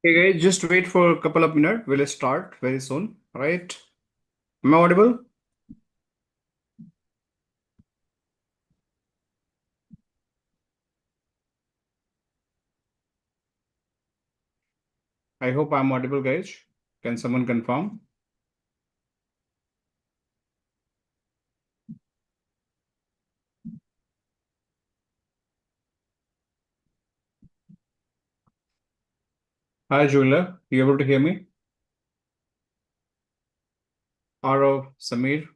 Hey guys, just wait for a couple of minutes. We'll start very soon, right? Am I audible? I hope I'm audible, guys. Can someone confirm? Hi, Julia. You able to hear me? Arav, Samir.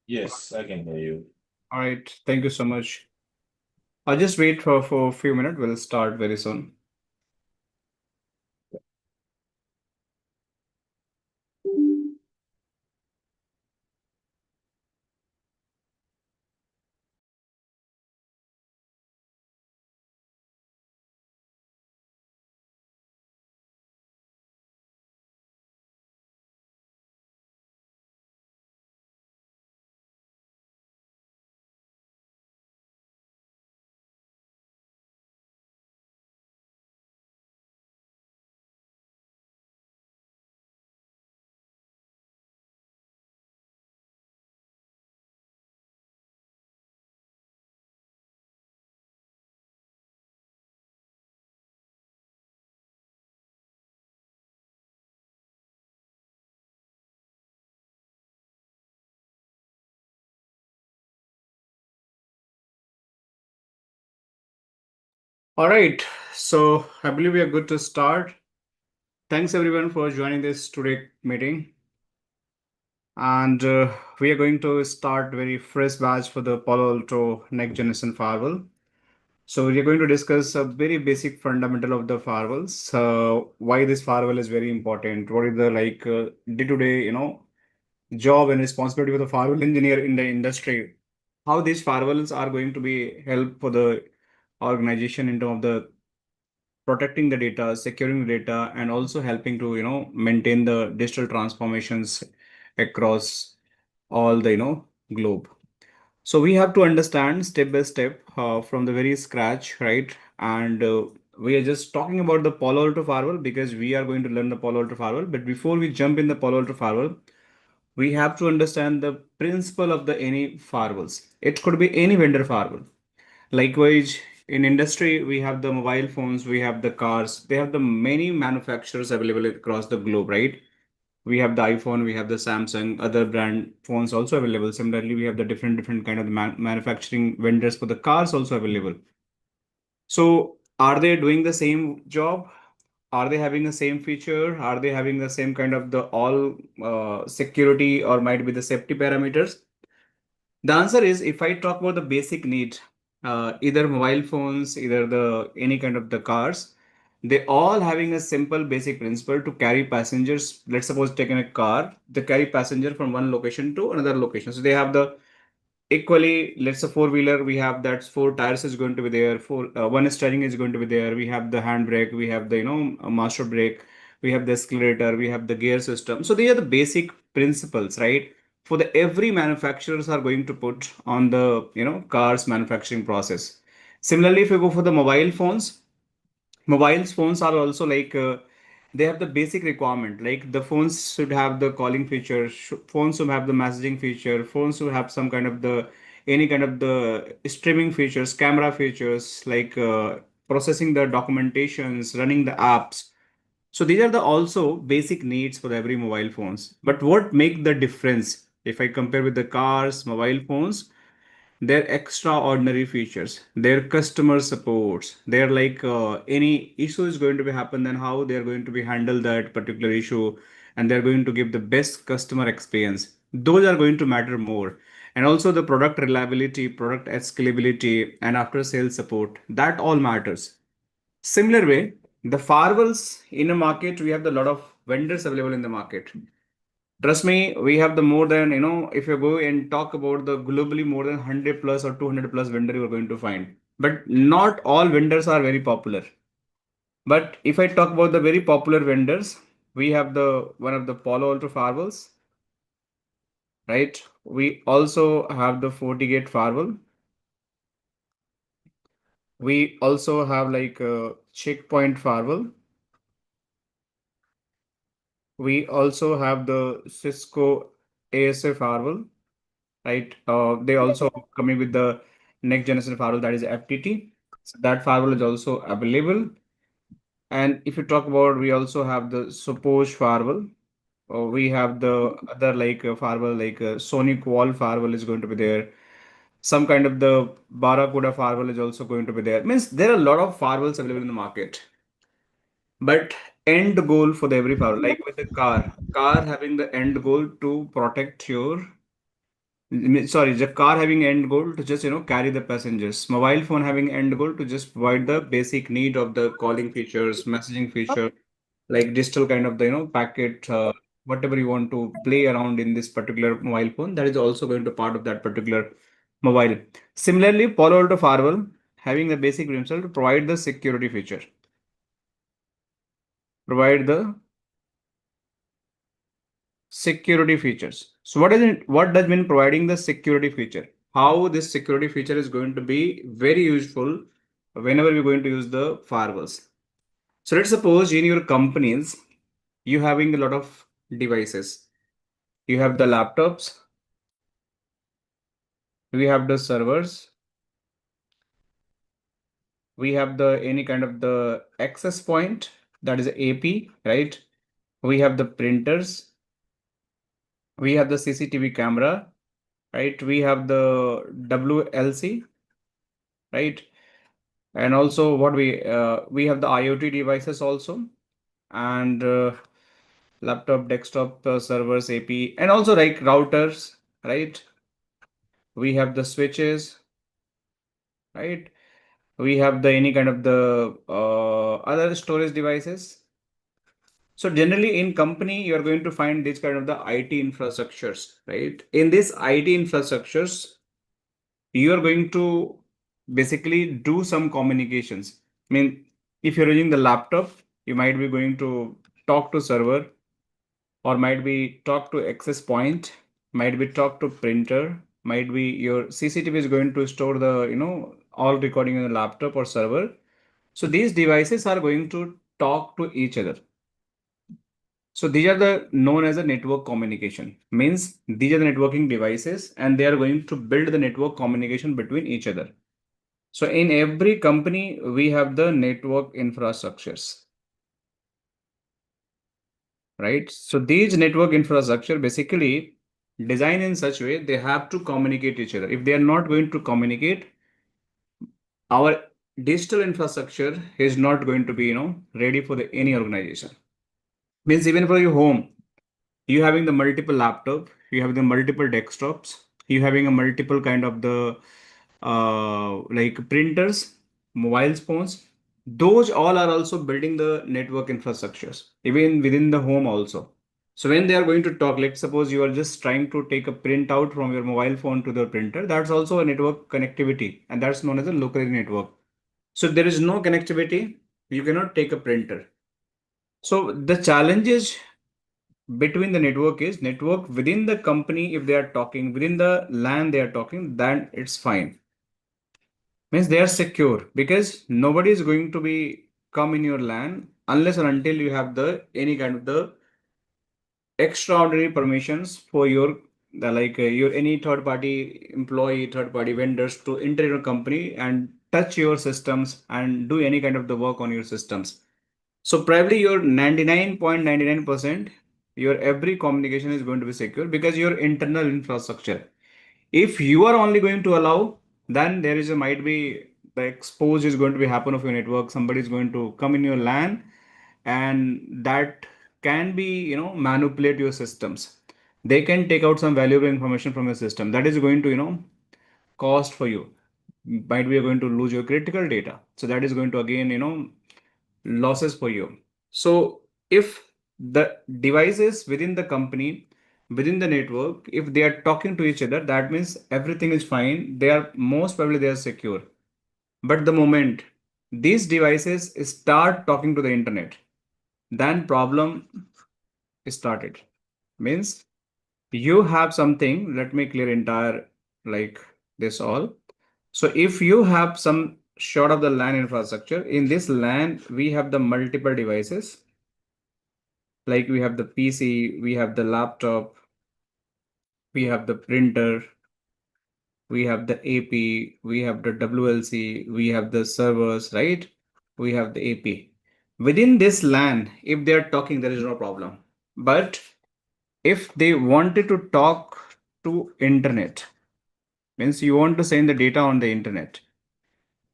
Yes, I can hear you. All right. Thank you so much. I'll just wait for a few minutes. We'll start very soon. All right. So I believe we are good to start. Thanks everyone for joining this today meeting. And we are going to start very fresh batch for the Palo Alto next generation firewall. So we are going to discuss a very basic fundamental of the firewalls. Why this firewall is very important. What is the day-to-day, job and responsibility of the firewall engineer in the industry. How these firewalls are going to be help for the organization in terms of the protecting the data, securing the data, and also helping to maintain the digital transformations across all the globe. So we have to understand step by step from the very scratch, right? And we are just talking about the Palo Alto firewall because we are going to learn the Palo Alto firewall. But before we jump in the Palo Alto firewall, we have to understand the principle of the any firewalls. It could be any vendor firewall. Likewise, in industry, we have the mobile phones, we have the cars, they have the many manufacturers available across the globe, right? We have the iPhone, we have the Samsung, other brand phones also available. Similarly, we have the different kind of manufacturing vendors for the cars also available. So are they doing the same job? Are they having the same feature? Are they having the same kind of the all security or might be the safety parameters? The answer is if I talk about the basic need, either mobile phones, either the any kind of the cars, they all having a simple basic principle to carry passengers. Let's suppose taking a car, they carry passenger from one location to another location. So they have the equally, let's say four-wheeler, we have that four tires is going to be there, four one steering is going to be there. We have the handbrake, we have the a master brake, we have the accelerator, we have the gear system. So these are the basic principles, right? For the every manufacturers are going to put on the cars manufacturing process. Similarly, if you go for the mobile phones are also they have the basic requirement, like the phones should have the calling feature, phones should have the messaging feature, phones should have some kind of the any kind of the streaming features, camera features, processing the documentations, running the apps. So these are the also basic needs for every mobile phones. But what make the difference if I compare with the cars, mobile phones? Their extraordinary features, their customer supports, their any issue is going to be happen, then how they are going to be handle that particular issue, and they're going to give the best customer experience. Those are going to matter more. And also the product reliability, product scalability, and after sales support, that all matters. Similar way, the firewalls in a market, we have the lot of vendors available in the market. Trust me, we have the more than, if you go and talk about the globally more than 100 plus or 200 plus vendor you are going to find. But not all vendors are very popular. But if I talk about the very popular vendors, we have the one of the Palo Alto firewalls, right? We also have the FortiGate firewall. We also have Checkpoint firewall. We also have the Cisco ASA firewall, right? They also coming with the next generation firewall, that is FTT. So that firewall is also available. And if you talk about, we also have the Sophos firewall. We have the other like firewall, like Sonic Wall firewall is going to be there. Some kind of the Barracuda firewall is also going to be there. Means there are a lot of firewalls available in the market. But end goal for the every firewall, like with the car having the end goal to protect your, sorry, the car having end goal to just carry the passengers. Mobile phone having end goal to just provide the basic need of the calling features, messaging feature, like digital kind of the packet, whatever you want to play around in this particular mobile phone, that is also going to part of that particular mobile. Similarly, Palo Alto Firewall having the basic principle to provide the security feature, provide the security features. So what is it? What does mean providing the security feature? How this security feature is going to be very useful whenever we're going to use the firewalls. So let's suppose in your companies you having a lot of devices. You have the laptops, we have the servers, we have the any kind of the access point, that is AP, right? We have the printers, we have the CCTV camera, right? We have the WLC, right? And also what we have the IoT devices also, and laptop, desktop, servers, AP, and also like routers, right? We have the switches, right? We have the any kind of the other storage devices. So generally in company, you are going to find this kind of the IT infrastructures, right? In this IT infrastructures, you are going to basically do some communications. I mean, if you're using the laptop, you might be going to talk to server, or might be talk to access point, might be talk to printer, might be your CCTV is going to store the, all recording on the laptop or server. So these devices are going to talk to each other. So these are the known as a network communication. Means these are the networking devices and they are going to build the network communication between each other. So in every company, we have the network infrastructures, right? So these network infrastructure basically design in such way they have to communicate each other. If they are not going to communicate, our digital infrastructure is not going to be, ready for the any organization. Means even for your home, you having the multiple laptop, you have the multiple desktops, you having a multiple kind of the like printers, mobile phones, those all are also building the network infrastructures even within the home also. So when they are going to talk, let's suppose you are just trying to take a print out from your mobile phone to the printer, that's also a network connectivity, and that's known as a local area network. So if there is no connectivity, you cannot take a printer. So the challenges between the network is network within the company. If they are talking within the LAN, they are talking, then it's fine. Means they are secure because nobody is going to be come in your LAN unless or until you have the any kind of the extraordinary permissions for your your any third party employee, third party vendors to enter your company and touch your systems and do any kind of the work on your systems. So probably your 99.99%, your every communication is going to be secure because your internal infrastructure. If you are only going to allow, then there is a might be the expose is going to be happen of your network. Somebody is going to come in your LAN, and that can be manipulate your systems. They can take out some valuable information from your system. That is going to cost for you. Might be going to lose your critical data. So that is going to again losses for you. So if the devices within the company, within the network, if they are talking to each other, that means everything is fine. They are most probably they are secure. But the moment these devices start talking to the internet, then problem started. Means you have something, let me clear entire like this all. So if you have some short of the LAN infrastructure, in this LAN, we have the multiple devices Like we have the PC, we have the laptop, we have the printer, we have the AP, we have the WLC, we have the servers, right? We have the AP. Within this LAN, if they are talking, there is no problem. But if they wanted to talk to internet, means you want to send the data on the internet.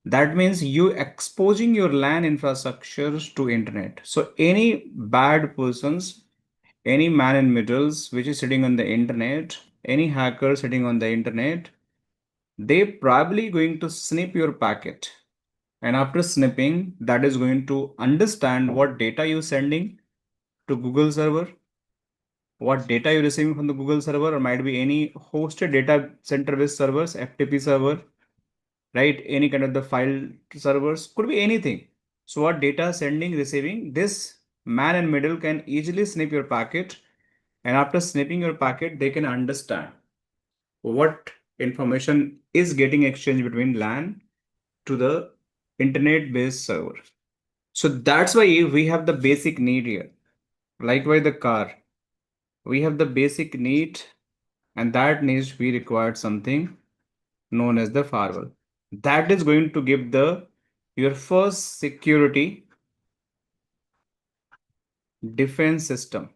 That means you exposing your LAN infrastructures to internet. So any bad persons, any man in middles which is sitting on the internet, any hacker sitting on the internet, they probably going to snip your packet. And after snipping, that is going to understand what data you're sending to Google server, what data you're receiving from the Google server, or might be any hosted data center based servers, FTP server, right? Any kind of the file servers, could be anything. So what data sending, receiving, this man in middle can easily snip your packet. And after snipping your packet, they can understand what information is getting exchanged between LAN to the internet based server. So that's why we have the basic need here. Likewise, the car, we have the basic need, and that needs we required something known as the firewall. That is going to give the your first security defense system.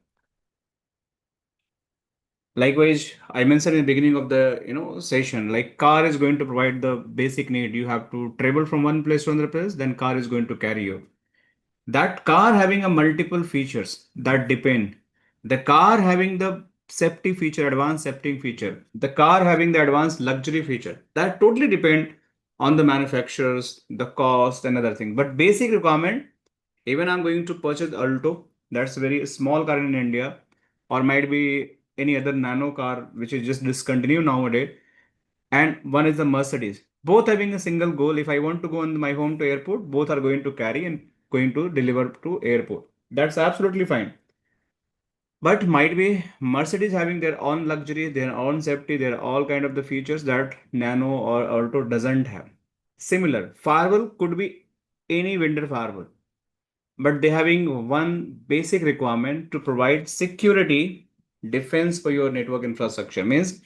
Likewise, I mentioned in the beginning of the session, like car is going to provide the basic need. You have to travel from one place to another place, then car is going to carry you. That car having a multiple features that depend. The car having the safety feature, advanced safety feature. The car having the advanced luxury feature. That totally depend on the manufacturers, the cost and other thing. But basic requirement, even I'm going to purchase Alto, that's a very small car in India, or might be any other nano car which is just discontinued nowadays, and one is the Mercedes. Both having a single goal. If I want to go on my home to airport, both are going to carry and going to deliver to airport. That's absolutely fine. But might be Mercedes having their own luxury, their own safety, their all kind of the features that Nano or Alto doesn't have. Similar, firewall could be any vendor firewall, but they having one basic requirement to provide security defense for your network infrastructure. Means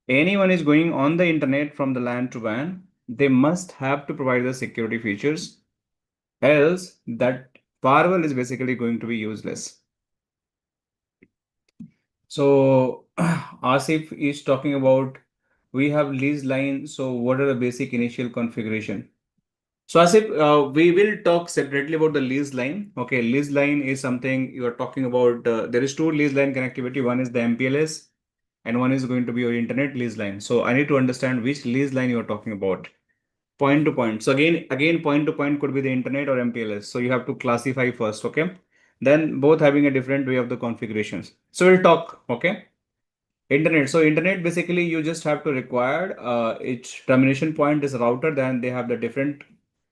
anyone is going on the internet from the LAN to WAN, they must have to provide the security features, else that firewall is basically going to be useless. So Asif is talking about we have lease line. So what are the basic initial configuration? So Asif, we will talk separately about the lease line. Okay, lease line is something you are talking about. There is two lease line connectivity. One is the MPLS and one is going to be your internet lease line. So I need to understand which lease line you are talking about. Point to point. So again, point to point could be the internet or MPLS. So you have to classify first, okay? Then both having a different way of the configurations. So we'll talk, okay? Internet. So internet basically you just have to require each termination point is a router, then they have the different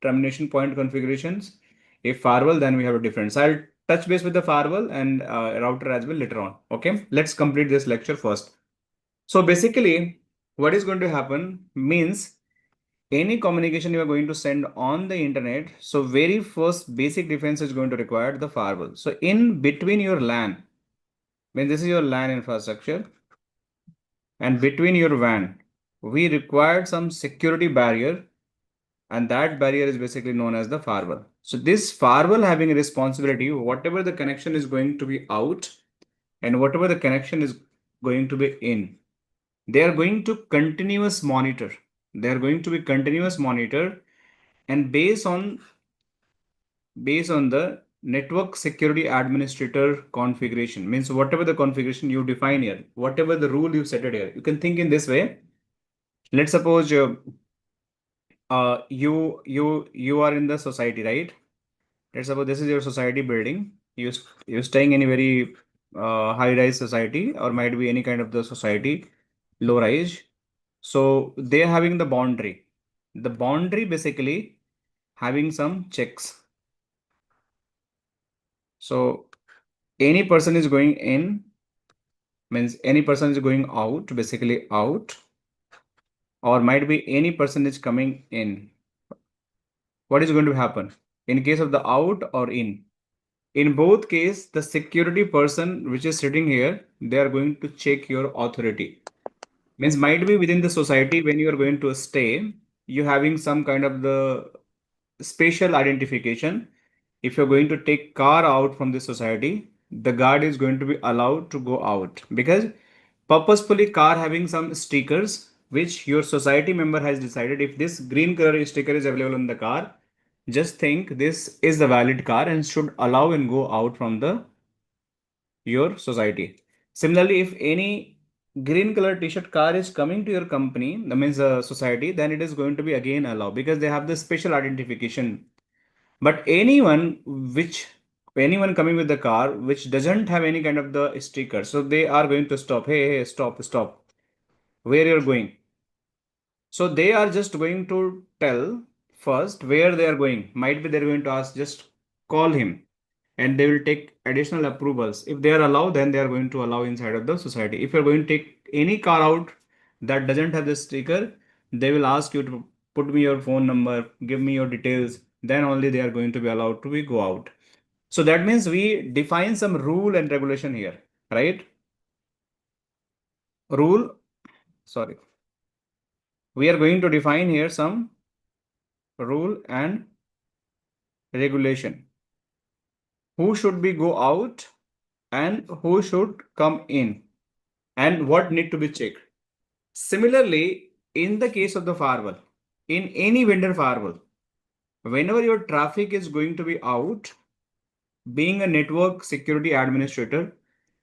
termination point configurations. If firewall, then we have a different. So I'll touch base with the firewall and router as well later on. Okay, let's complete this lecture first. So basically, what is going to happen means any communication you are going to send on the internet. So very first basic defense is going to require the firewall. So in between your LAN, when this is your LAN infrastructure, and between your WAN, we required some security barrier, and that barrier is basically known as the firewall. So this firewall having a responsibility, whatever the connection is going to be out and whatever the connection is going to be in, they are going to continuous monitor. They are going to be continuous monitor, and based on the network security administrator configuration, means whatever the configuration you define here, whatever the rule you set it here, you can think in this way. Let's suppose you are in the society, right? Let's suppose this is your society building. You're staying in a very high rise society, or might be any kind of the society, low rise. So they are having the boundary. The boundary basically having some checks. So any person is going in, means any person is going out, basically out, or might be any person is coming in. What is going to happen in case of the out or in? In both case, the security person which is sitting here, they are going to check your authority. Means might be within the society when you are going to stay, you having some kind of the spatial identification. If you're going to take car out from the society, the guard is going to be allowed to go out because purposefully car having some stickers which your society member has decided if this green color sticker is available on the car, just think this is the valid car and should allow and go out from the your society. Similarly, if any green color t-shirt car is coming to your company, that means society, then it is going to be again allowed because they have the special identification. But anyone coming with the car which doesn't have any kind of the sticker, so they are going to stop. Hey, stop. Where you're going? So they are just going to tell first where they are going. Might be they're going to ask, just call him and they will take additional approvals. If they are allowed, then they are going to allow inside of the society. If you're going to take any car out that doesn't have the sticker, they will ask you to put me your phone number, give me your details, then only they are going to be allowed to be go out. So that means we define some rule and regulation here, right? Rule, sorry. We are going to define here some rule and regulation. Who should be go out and who should come in and what need to be checked. Similarly, in the case of the firewall, in any vendor firewall, whenever your traffic is going to be out, being a network security administrator,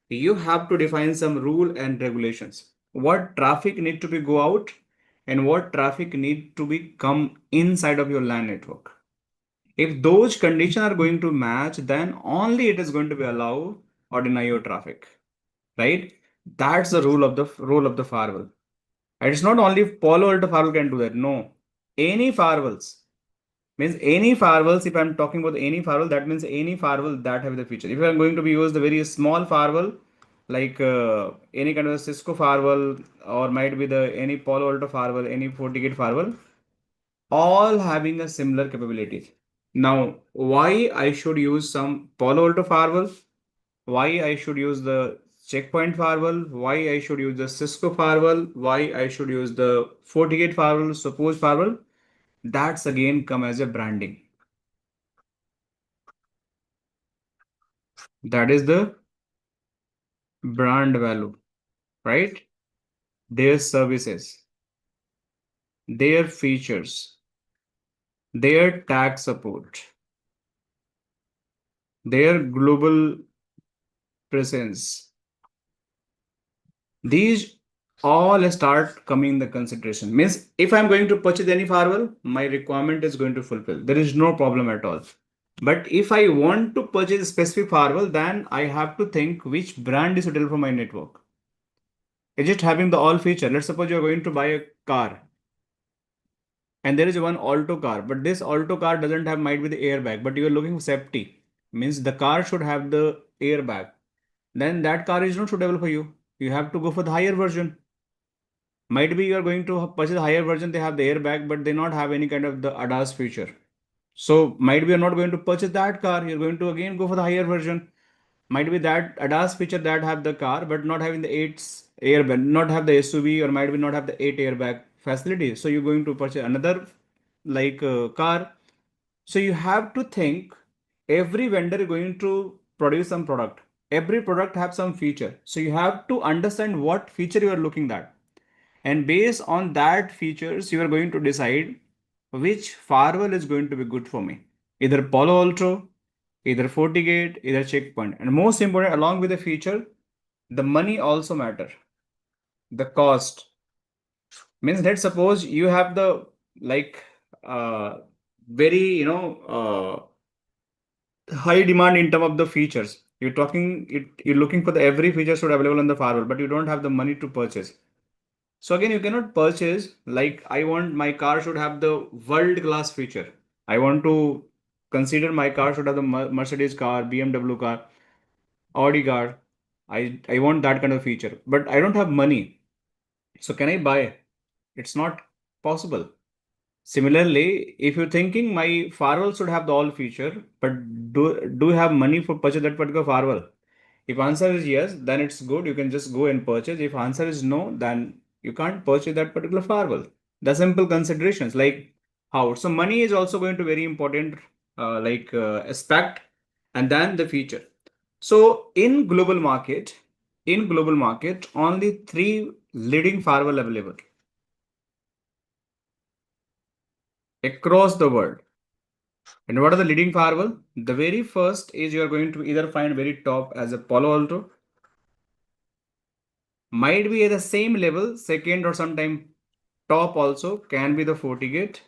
you have to define some rule and regulations. What traffic need to be go out and what traffic need to be come inside of your LAN network. If those conditions are going to match, then only it is going to be allowed or deny your traffic, right? That's the rule of the firewall. And it's not only Palo Alto firewall can do that. No, any firewalls means any firewalls. If I'm talking about any firewall, that means any firewall that have the feature. If I'm going to be use the very small firewall, like any kind of Cisco firewall or might be the any Palo Alto firewall, any FortiGate firewall, all having a similar capabilities. Now, why I should use some Palo Alto firewall? Why I should use the checkpoint firewall, why I should use the Cisco firewall, why I should use the FortiGate firewall, suppose firewall, that's again come as a branding. That is the brand value, right? Their services, their features, their tag support, their global presence. These all start coming in the consideration. Means if I'm going to purchase any firewall, my requirement is going to fulfill. There is no problem at all. But if I want to purchase a specific firewall, then I have to think which brand is suitable for my network. Is it having the all feature? Let's suppose you're going to buy a car and there is one Alto car, but this Alto car doesn't have might be the airbag, but you are looking for safety. Means the car should have the airbag. Then that car is not suitable for you. You have to go for the higher version. Might be you are going to purchase a higher version, they have the airbag, but they not have any kind of the ADAS feature. So might be you're not going to purchase that car. You're going to again go for the higher version. Might be that ADAS feature that have the car, but not having the 8 airbag, not have the SUV, or might be not have the 8 airbag facility. So you're going to purchase another like car. So you have to think every vendor is going to produce some product. Every product have some feature. So you have to understand what feature you are looking at. And based on that features, you are going to decide which firewall is going to be good for me. Either Palo Alto, either FortiGate, either Checkpoint. And most important, along with the feature, the money also matter. The cost means let's suppose you have the like very high demand in terms of the features. You're looking for the every feature should available on the firewall, but you don't have the money to purchase. So again, you cannot purchase like I want my car should have the world class feature. I want to consider my car should have the Mercedes car, BMW car, Audi car. I want that kind of feature, but I don't have money. So can I buy? It's not possible. Similarly, if you're thinking my firewall should have the all feature, but do you have money for purchase that particular firewall? If answer is yes, then it's good. You can just go and purchase. If answer is no, then you can't purchase that particular firewall. The simple considerations like how. So money is also going to very important aspect, and then the feature. So in global market, only three leading firewall available across the world. And what are the leading firewall? The very first is you are going to either find very top as a Palo Alto, might be at the same level, second or sometime top also can be the FortiGate.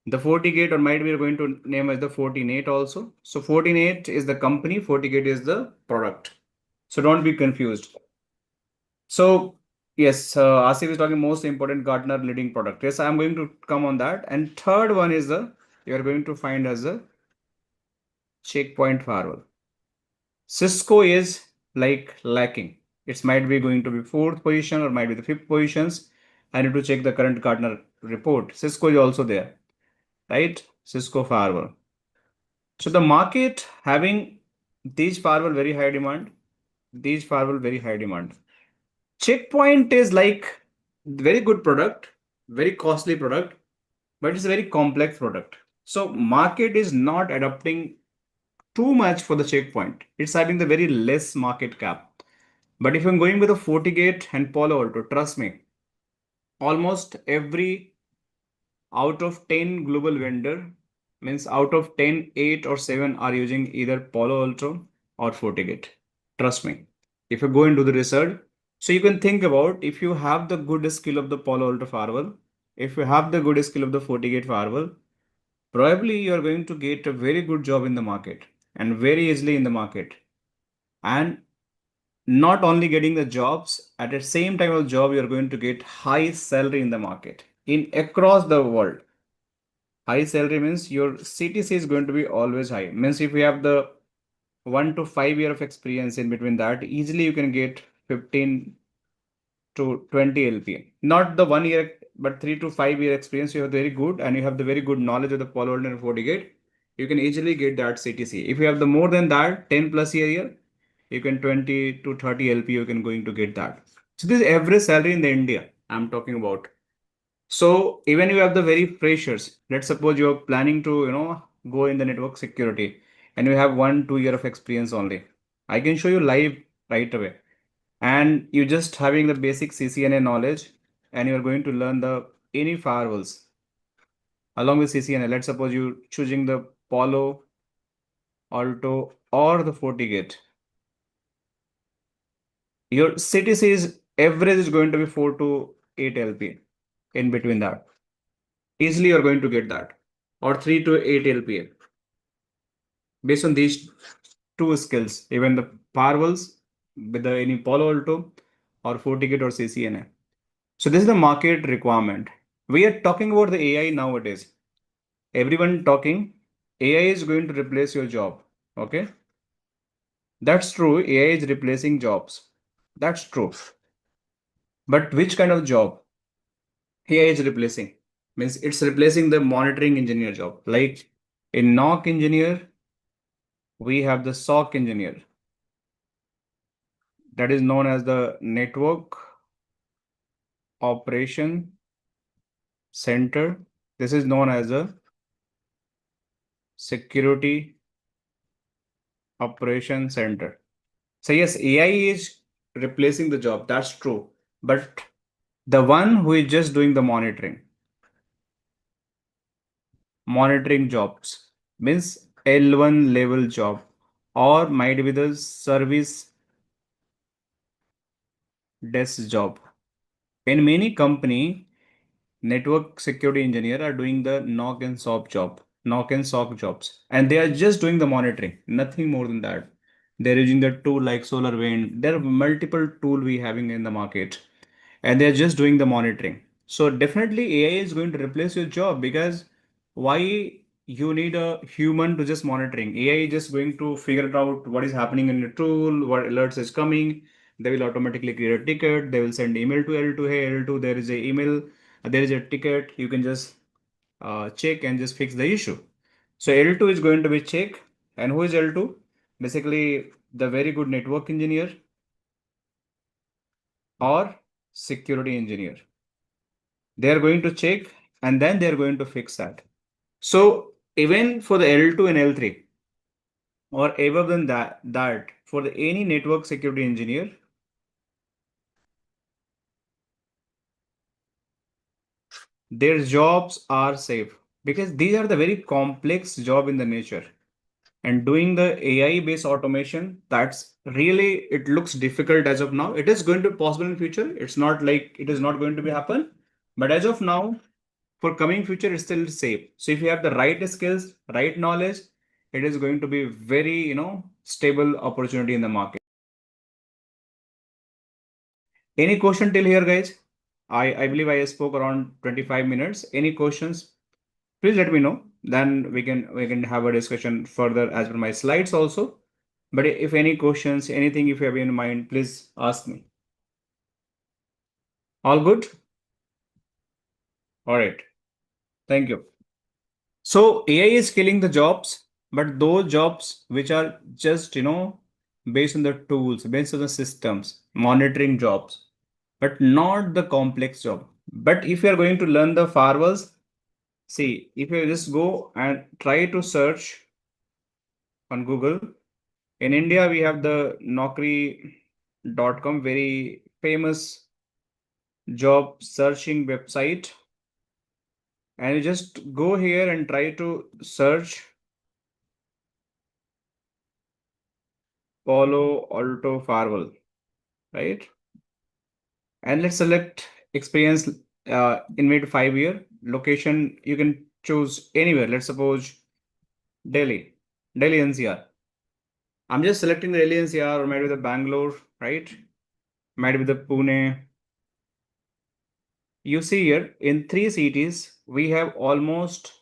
The FortiGate or might be going to name as the Fortinet also. So Fortinet is the company, FortiGate is the product. So don't be confused. So yes, Asif is talking most important Gartner leading product. Yes, I'm going to come on that. And third one is the you are going to find as a checkpoint firewall. Cisco is like lacking. It might be going to be fourth position or might be the fifth positions. I need to check the current Gartner report. Cisco is also there, right? Cisco firewall. So the market having these firewall very high demand, these firewall very high demand. Checkpoint is like very good product, very costly product, but it's a very complex product. So market is not adopting too much for the checkpoint. It's having the very less market cap. But if I'm going with a FortiGate and Palo Alto, trust me, almost every out of 10 global vendor means out of 10, 8 or 7 are using either Palo Alto or FortiGate. Trust me. If you go and do the research, so you can think about if you have the good skill of the Palo Alto firewall, if you have the good skill of the FortiGate firewall, probably you are going to get a very good job in the market and very easily in the market. And not only getting the jobs, at the same time of job, you're going to get high salary in the market in across the world. High salary means your CTC is going to be always high. Means if you have the 1 to 5 year of experience in between that, easily you can get 15 to 20 LPA. Not the 1 year, but 3 to 5 year experience. You have very good and you have the very good knowledge of the Palo Alto and FortiGate. You can easily get that CTC. If you have the more than that, 10 plus year, you can 20 to 30 LP, you can going to get that. So this is average salary in the India I'm talking about. So even you have the very freshers, let's suppose you're planning to, go in the network security and you have 1 2 year of experience only. I can show you live right away. And you just having the basic CCNA knowledge and you're going to learn the any firewalls along with CCNA. Let's suppose you choosing the Palo Alto or the FortiGate. Your CTC is average is going to be 4 to 8 LP in between that. Easily you're going to get that or 3 to 8 LPA based on these two skills, even the firewalls with the any Palo Alto or FortiGate or CCNA. So this is the market requirement. We are talking about the AI nowadays. Everyone talking AI is going to replace your job. Okay. That's true. AI is replacing jobs. That's true. But which kind of job? AI is replacing means it's replacing the monitoring engineer job. Like in NOC engineer, we have the SOC engineer that is known as the network operation center. This is known as a security operation center. So yes, AI is replacing the job. That's true. But the one who is just doing the monitoring jobs means L1 level job or might be the service desk job. In many company, network security engineer are doing the knock and SOC jobs, and they are just doing the monitoring, nothing more than that. They're using the tool like SolarWind. There are multiple tool we having in the market, and they're just doing the monitoring. So definitely AI is going to replace your job because why you need a human to just monitoring? AI is just going to figure out what is happening in the tool, what alerts is coming. They will automatically create a ticket. They will send email to L2. Hey, L2, there is a email. there is a ticket, you can just check and just fix the issue. So L2 is going to be check. And who is L2? Basically, the very good network engineer or security engineer. They are going to check and then they are going to fix that. So even for the L2 and L3 or above than that for any network security engineer, their jobs are safe because these are the very complex job in the nature. And doing the AI based automation, that's really, it looks difficult as of now. It is going to be possible in future. It's not like it is not going to be happen. But as of now, for coming future, it's still safe. So if you have the right skills, right knowledge, it is going to be very, stable opportunity in the market. Any question till here, guys? I believe I spoke around 25 minutes. Any questions? Please let me know. Then we can have a discussion further as per my slides also. But if any questions, anything if you have in mind, please ask me. All good? All right. Thank you. So AI is killing the jobs, but those jobs which are just, based on the tools, based on the systems, monitoring jobs, but not the complex job. But if you are going to learn the firewalls, see, if you just go and try to search on Google, in India, we have the Naukri.com, very famous job searching website. And you just go here and try to search Palo Alto Firewall, right? And let's select experience in mid 5 year. Location, you can choose anywhere. Let's suppose Delhi, Delhi NCR. I'm just selecting the Delhi NCR or maybe the Bangalore, right? Might be the Pune. You see here in 3 cities, we have almost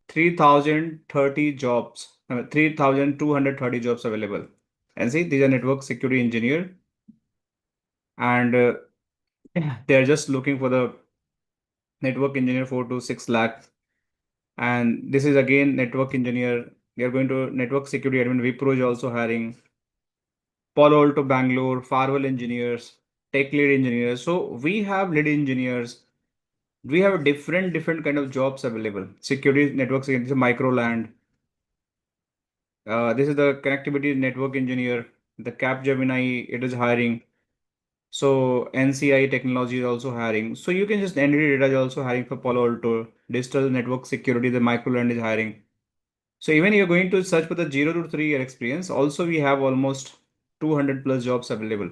3030 jobs, 3230 jobs available. And see, these are network security engineer, and they are just looking for the network engineer 4 to 6 lakh. And this is again network engineer. We are going to network security admin. Wipro is also hiring. Palo Alto Bangalore, firewall engineers, tech lead engineers. So we have lead engineers. We have different kind of jobs available. Security network security, microland. This is the connectivity network engineer. The Capgemini, it is hiring. So NCI technology is also hiring. So you can just entity data is also hiring for Palo Alto. Digital network security, the microland is hiring. So even you're going to search for the 0 to 3 year experience, also we have almost 200 plus jobs available.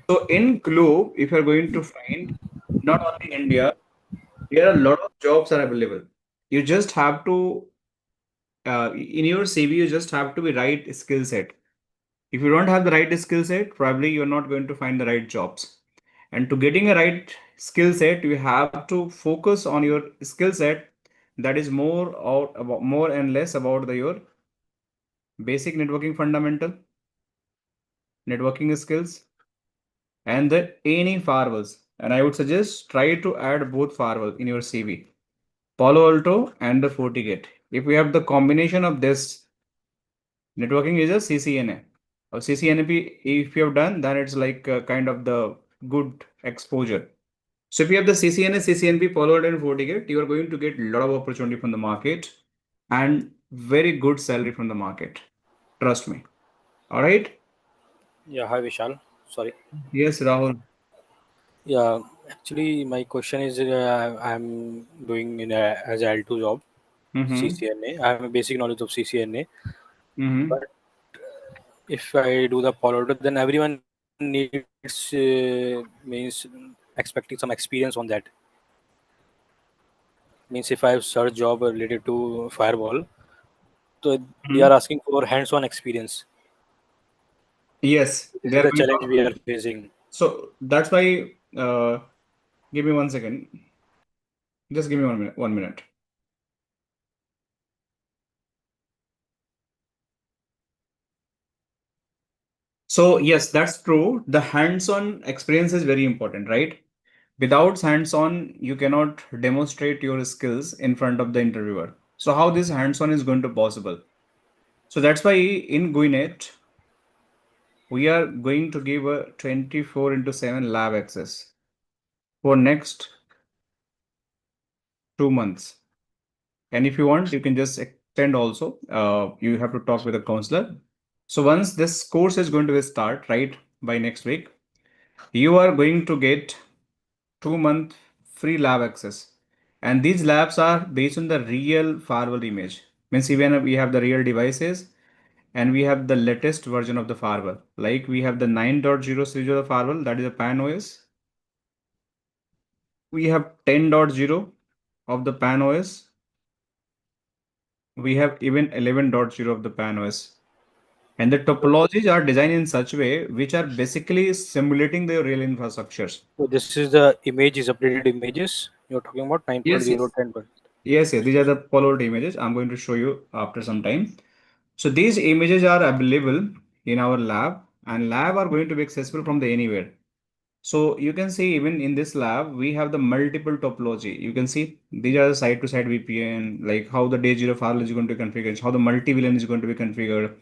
So in Globe, if you're going to find not only India, there are a lot of jobs are available. You just have to in your CV, you just have to be right skill set. If you don't have the right skill set, probably you're not going to find the right jobs. And to getting a right skill set, you have to focus on your skill set that is more and less about your basic networking fundamental, networking skills, and the any firewalls. And I would suggest try to add both firewall in your CV, Palo Alto and the FortiGate. If we have the combination of this, networking is a CCNA. Or CCNP, if you have done, then it's like kind of the good exposure. So if you have the CCNA, CCNP, Palo Alto and FortiGate, you are going to get a lot of opportunity from the market and very good salary from the market. Trust me. All right. Yeah, hi Vishal. Sorry. Yes, Rahul. Yeah, actually, my question is I'm doing in as a L2 job, Mm-hmm. CCNA. I have a basic knowledge of CCNA, Mm-hmm. but if I do the Palo Alto, then everyone needs means expecting some experience on that. Means if I search job related to firewall, so they are Mm-hmm. asking for hands-on experience. Yes, This they is are the going challenge to. we are facing. So that's why. Give me 1 second. Just give me 1 minute. 1 minute. So yes, that's true. The hands-on experience is very important, right? Without hands-on, you cannot demonstrate your skills in front of the interviewer. So how this hands-on is going to possible? So that's why in GuiNet, we are going to give a 24 into 7 lab access for next 2 months. And if you want, you can just extend also. You have to talk with a counselor. So once this course is going to start, right, by next week, you are going to get 2 month free lab access. And these labs are based on the real firewall image. Means even we have the real devices and we have the latest version of the firewall. Like we have the 9.0 series of the firewall, that is a PAN OS. We have 10.0 of the PAN OS. We have even 11.0 of the PAN OS. And the topologies are designed in such way which are basically simulating the real infrastructures. So this is the images, updated images you're talking about, Yes, 9.0, yes. 10. Yes, yes. These are the Palo Alto images. I'm going to show you after some time. So these images are available in our lab and lab are going to be accessible from the anywhere. So you can see even in this lab, we have the multiple topology. You can see these are the side-to-side VPN, like how the day zero firewall is going to be configured, how the multi-VLAN is going to be configured,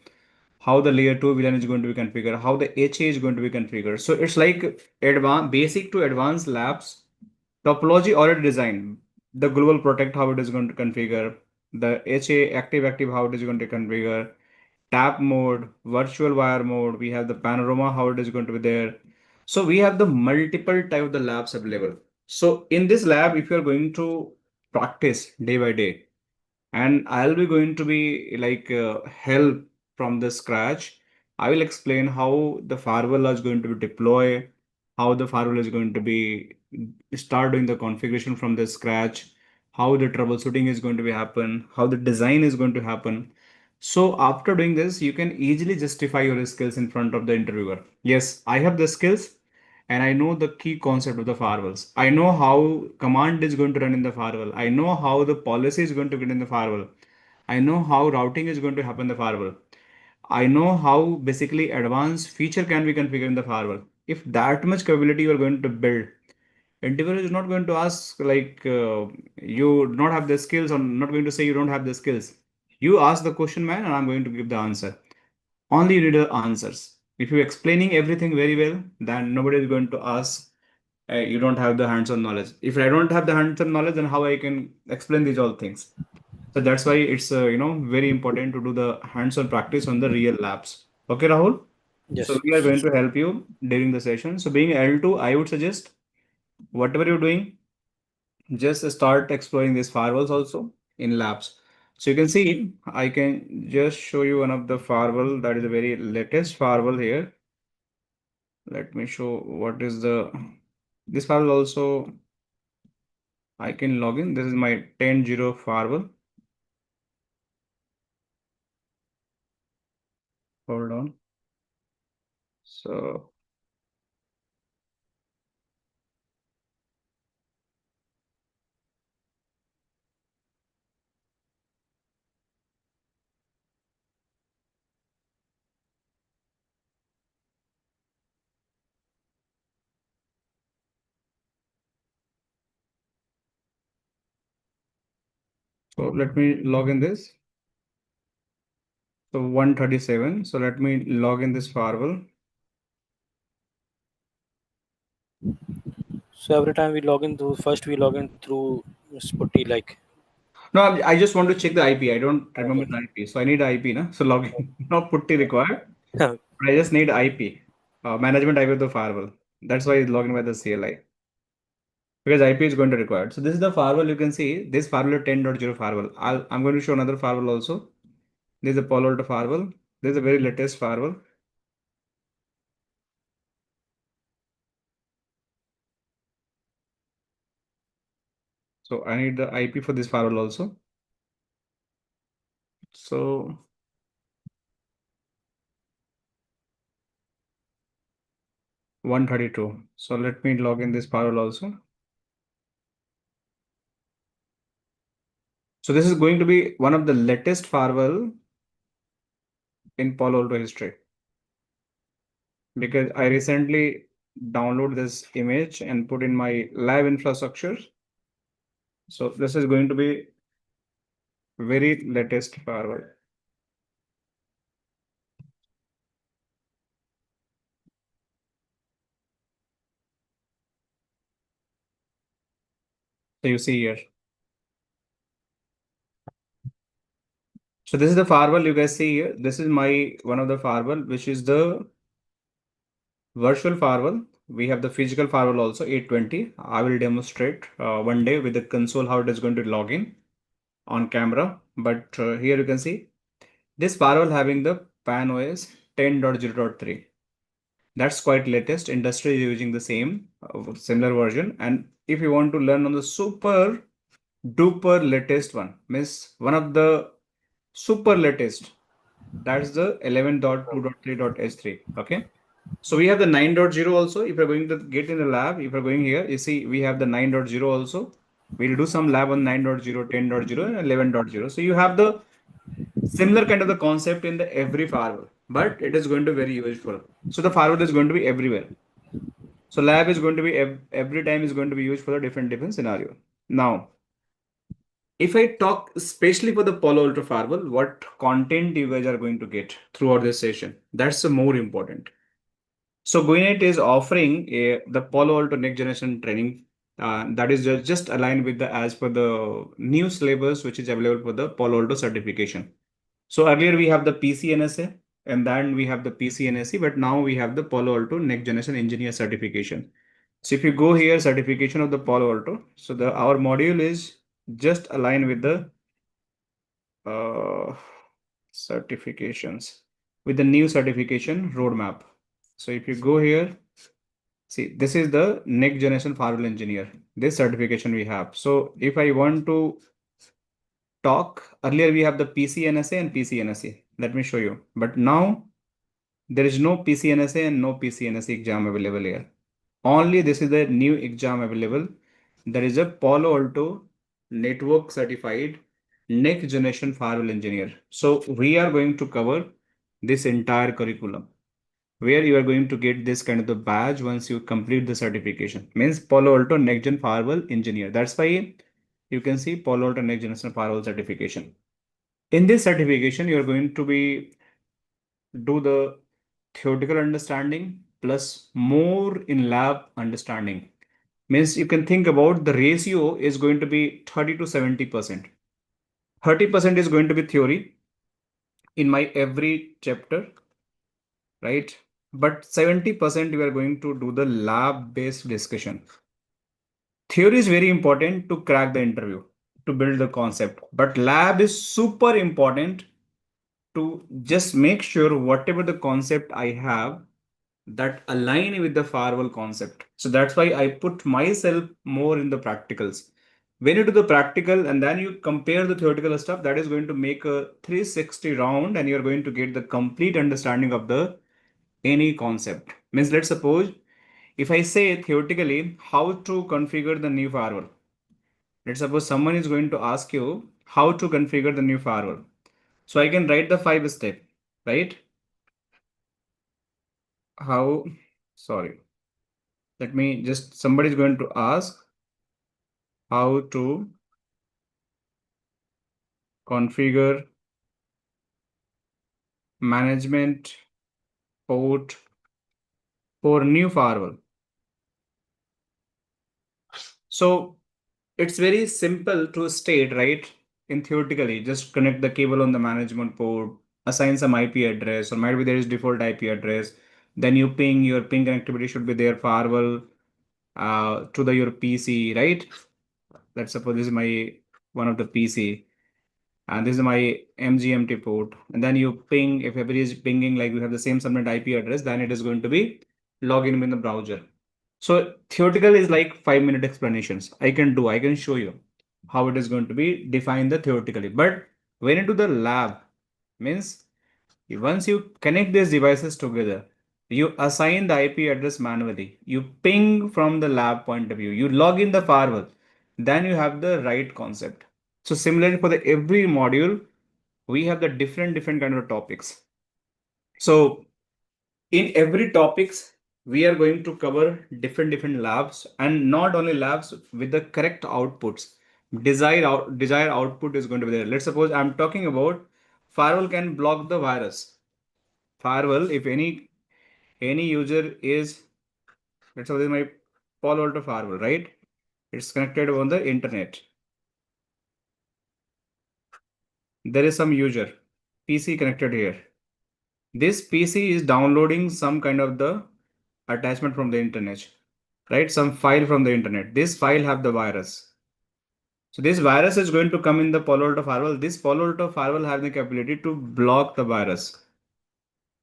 how the layer 2 VLAN is going to be configured, how the HA is going to be configured. So it's like advanced, basic to advanced labs topology already designed. The global protect how it is going to configure, the HA active how it is going to configure, tap mode, virtual wire mode. We have the panorama how it is going to be there. So we have the multiple type of the labs available. So in this lab, if you are going to practice day by day, and I'll be going to be like help from the scratch. I will explain how the firewall is going to be deployed, how the firewall is going to be start doing the configuration from the scratch, how the troubleshooting is going to be happen, how the design is going to happen. So after doing this, you can easily justify your skills in front of the interviewer. Yes, I have the skills and I know the key concept of the firewalls. I know how command is going to run in the firewall. I know how the policy is going to get in the firewall. I know how routing is going to happen in the firewall. I know how basically advanced feature can be configured in the firewall. If that much capability you are going to build, interviewer is not going to ask like you do not have the skills or not going to say you don't have the skills. You ask the question, man, and I'm going to give the answer. Only read the answers. If you're explaining everything very well, then nobody is going to ask you don't have the hands-on knowledge. If I don't have the hands-on knowledge, then how I can explain these all things? So that's why it's very important to do the hands-on practice on the real labs. Okay, Rahul. So Yes, we are going to help you during the session. So being L2, I would suggest whatever you're doing, just start exploring these firewalls also in labs. So you can see, I can just show you one of the firewall that is a very latest firewall here. Let me show what is this firewall also. I can log in. This is my 10.0 firewall. Hold on. So let me log in this. So 137. So let me log in this firewall. so every time we log in, first we log in through Spotty, like. No, I just want to check the IP. I don't remember Okay. the IP. So I need IP, na? So login, not putty required. But I just need IP, management IP of the firewall. That's why it's logged in by the CLI. Because IP is going to require. So this is the firewall. You can see this firewall is 10.0 firewall. I'm going to show another firewall also. This is a Palo Alto firewall. This is a very latest firewall. So I need the IP for this firewall also. So 132. So let me log in this firewall also. So this is going to be one of the latest firewall in Palo Alto history because I recently download this image and put in my lab infrastructure. So this is going to be very latest firewall. So you see here. So this is the firewall you guys see here. This is my one of the firewall, which is the virtual firewall. We have the physical firewall also, 820. I will demonstrate one day with the console how it is going to log in on camera. But here you can see this firewall having the PAN OS 10.0.3. That's quite latest. Industry is using the same similar version. And if you want to learn on the super duper latest one, means one of the super latest, that's the 11.2.3.h3. Okay. So we have the 9.0 also. If you're going to get in the lab, if you're going here, you see we have the 9.0 also. We'll do some lab on 9.0, 10.0, and 11.0. So you have the similar kind of the concept in the every firewall, but it is going to be very useful. So the firewall is going to be everywhere. So lab is going to be every time is going to be used for a different scenario. Now, if I talk especially for the Palo Alto firewall, what content you guys are going to get throughout this session, that's the more important. So GuiNet is offering the Palo Alto next generation training that is just aligned with the as per the new syllabus which is available for the Palo Alto certification. So earlier we have the PCNSA and then we have the PCNSE, but now we have the Palo Alto next generation engineer certification. So if you go here, certification of the Palo Alto, so the our module is just aligned with the uh, certifications with the new certification roadmap. So if you go here, see, this is the next generation firewall engineer, this certification we have. So if I want to talk, earlier we have the PCNSA and PCNSE. Let me show you. But now there is no PCNSA and no PCNSE exam available here. Only this is the new exam available. There is a Palo Alto network certified next generation firewall engineer. So we are going to cover this entire curriculum where you are going to get this kind of the badge once you complete the certification. Means Palo Alto next gen firewall engineer. That's why you can see Palo Alto next generation firewall certification. In this certification, you are going to be do the theoretical understanding plus more in lab understanding. Means you can think about the ratio is going to be 30 to 70%. 30% is going to be theory in my every chapter, right? But 70% we are going to do the lab based discussion. Theory is very important to crack the interview, to build the concept, but lab is super important to just make sure whatever the concept I have that align with the firewall concept. So that's why I put myself more in the practicals. When you do the practical and then you compare the theoretical stuff, that is going to make a 360 round and you're going to get the complete understanding of the any concept. Means let's suppose if I say theoretically how to configure the new firewall. Let's suppose someone is going to ask you how to configure the new firewall. So I can write the 5 step, right? How, sorry. Let me just, somebody is going to ask how to configure management port for new firewall. So it's very simple to state, right? In theoretically, just connect the cable on the management port, assign some IP address, or might be there is default IP address. Then you ping, your ping connectivity should be there firewall to the your PC, right? Let's suppose this is my one of the PC. And this is my MGMT port. And then you ping, if everybody is pinging, like you have the same subnet IP address, then it is going to be login in the browser. So theoretical is like 5 minute explanations. I can show you how it is going to be defined the theoretically. But when you do the lab, means once you connect these devices together, you assign the IP address manually. You ping from the lab point of view. You log in the firewall. Then you have the right concept. So similarly for the every module, we have the different kind of topics. So in every topics, we are going to cover different labs, and not only labs with the correct outputs. Desired output is going to be there. Let's suppose I'm talking about firewall can block the virus. Firewall, if any user is, let's suppose my Palo Alto firewall, right? It's connected on the internet. There is some user PC connected here. This PC is downloading some kind of the attachment from the internet, right? Some file from the internet. This file have the virus. So this virus is going to come in the Palo Alto firewall. This Palo Alto firewall has the capability to block the virus.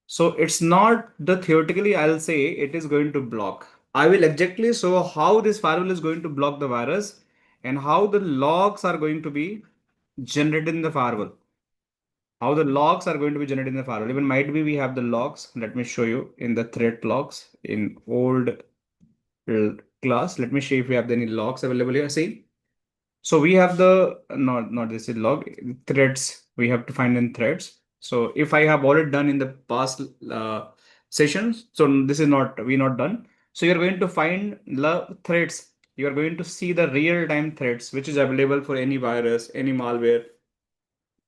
So it's not the theoretically I'll say it is going to block. I will exactly show how this firewall is going to block the virus and how the logs are going to be generated in the firewall. How the logs are going to be generated in the firewall. Even might be we have the logs. Let me show you in the threat logs in old class. Let me show if we have any logs available here. See, so we have the not this is log threads. We have to find in threads. So if I have already done in the past sessions, so this is not we not done. So you're going to find the threads. You are going to see the real-time threads, which is available for any virus, any malware,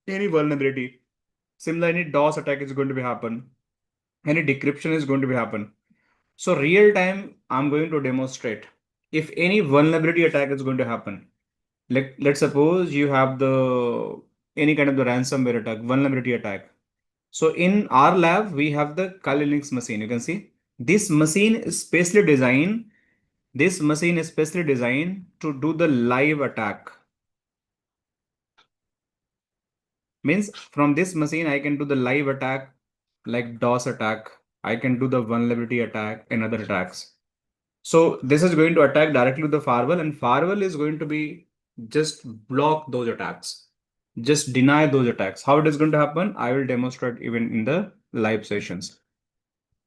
any vulnerability. Similar, any DOS attack is going to be happen. Any decryption is going to be happen. So real time, I'm going to demonstrate if any vulnerability attack is going to happen. Let's suppose you have the any kind of the ransomware attack, vulnerability attack. So in our lab, we have the Kali Linux machine. You can see this machine is specially designed. This machine is specially designed to do the live attack. Means from this machine, I can do the live attack like DOS attack. I can do the vulnerability attack and other attacks. So this is going to attack directly to the firewall, and firewall is going to be just block those attacks, just deny those attacks. How it is going to happen, I will demonstrate even in the live sessions.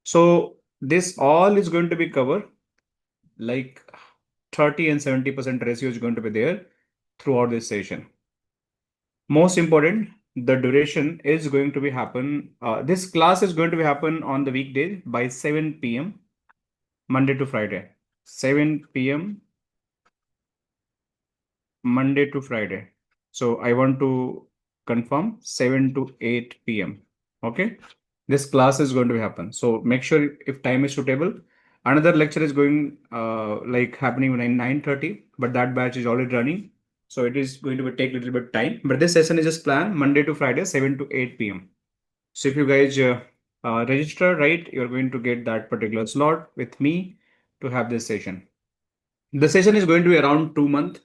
So this all is going to be covered like 30 and 70% ratio is going to be there throughout this session. Most important, the duration is going to be happen. This class is going to be happen on the weekday by 7 p.m. Monday to Friday, 7 p.m. Monday to Friday. So I want to confirm 7 to 8 p.m. Okay. This class is going to happen. So make sure if time is suitable. Another lecture is going like happening at 9:30, but that batch is already running. So it is going to be take a little bit time. But this session is just planned Monday to Friday, 7 to 8 p.m. So if you guys register, right, you're going to get that particular slot with me to have this session. The session is going to be around 2 months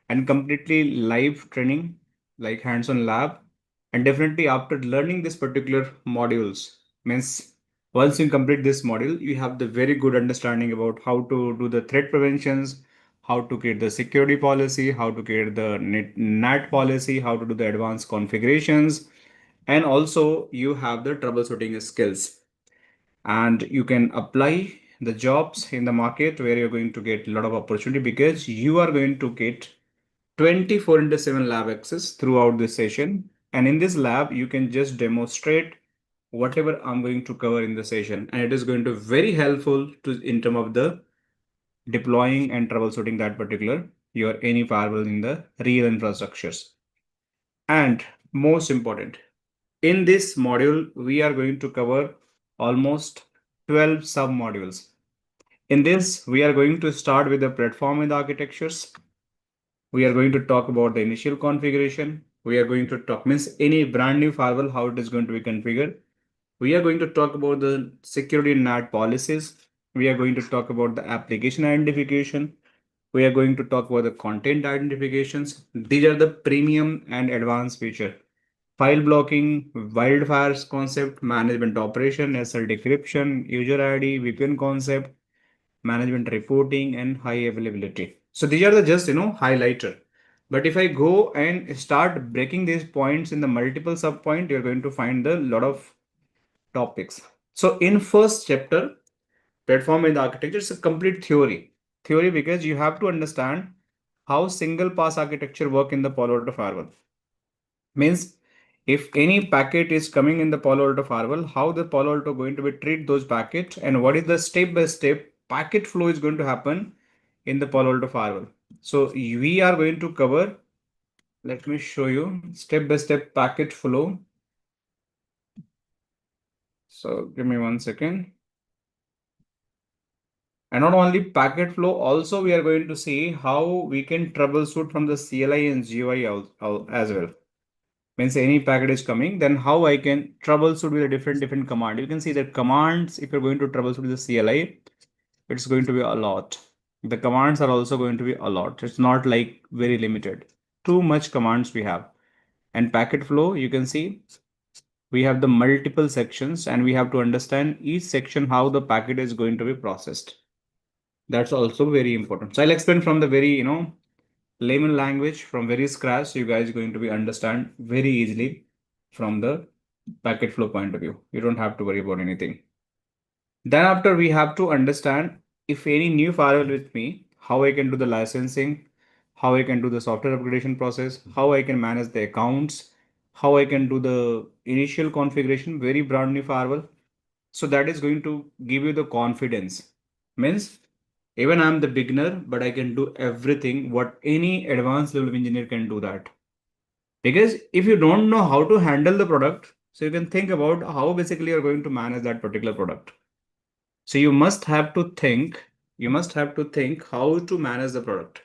and completely live training, like hands-on lab. And definitely after learning this particular modules, means once you complete this module, you have the very good understanding about how to do the threat preventions, how to create the security policy, how to create the NAT policy, how to do the advanced configurations, and also you have the troubleshooting skills. And you can apply the jobs in the market where you're going to get a lot of opportunity because you are going to get 24/7 lab access throughout this session. And in this lab, you can just demonstrate whatever I'm going to cover in the session. And it is going to be very helpful to in terms of the deploying and troubleshooting that particular your any firewall in the real infrastructures. And most important, in this module, we are going to cover almost 12 sub modules. In this, we are going to start with the platform and the architectures. We are going to talk about the initial configuration. We are going to talk means any brand new firewall, how it is going to be configured. We are going to talk about the security NAT policies. We are going to talk about the application identification. We are going to talk about the content identifications. These are the premium and advanced feature. File blocking, wildfires concept, management operation, SL decryption, user ID, VPN concept, management reporting, and high availability. So these are the just, highlighter. But if I go and start breaking these points in the multiple sub point, you're going to find a lot of topics. So in first chapter, platform and architecture is a complete theory. Theory because you have to understand how single pass architecture work in the Palo Alto firewall. Means if any packet is coming in the Palo Alto firewall, how the Palo Alto going to be treat those packets, and what is the step-by-step packet flow is going to happen in the Palo Alto firewall. So we are going to cover, let me show you step-by-step packet flow. So give me 1 second. And not only packet flow, also we are going to see how we can troubleshoot from the CLI and GUI as well. Means any packet is coming, then how I can troubleshoot with a different command. You can see that commands, if you're going to troubleshoot with the CLI, it's going to be a lot. The commands are also going to be a lot. It's not like very limited. Too much commands we have. And packet flow, you can see we have the multiple sections and we have to understand each section how the packet is going to be processed. That's also very important. So I'll explain from the very, layman language from very scratch. So you guys are going to be understand very easily from the packet flow point of view. You don't have to worry about anything. Then after we have to understand if any new firewall with me, how I can do the licensing, how I can do the software upgradation process, how I can manage the accounts, how I can do the initial configuration, very brand new firewall. So that is going to give you the confidence. Means even I'm the beginner, but I can do everything what any advanced level of engineer can do that. Because if you don't know how to handle the product, so you can think about how basically you're going to manage that particular product. So you must have to think how to manage the product.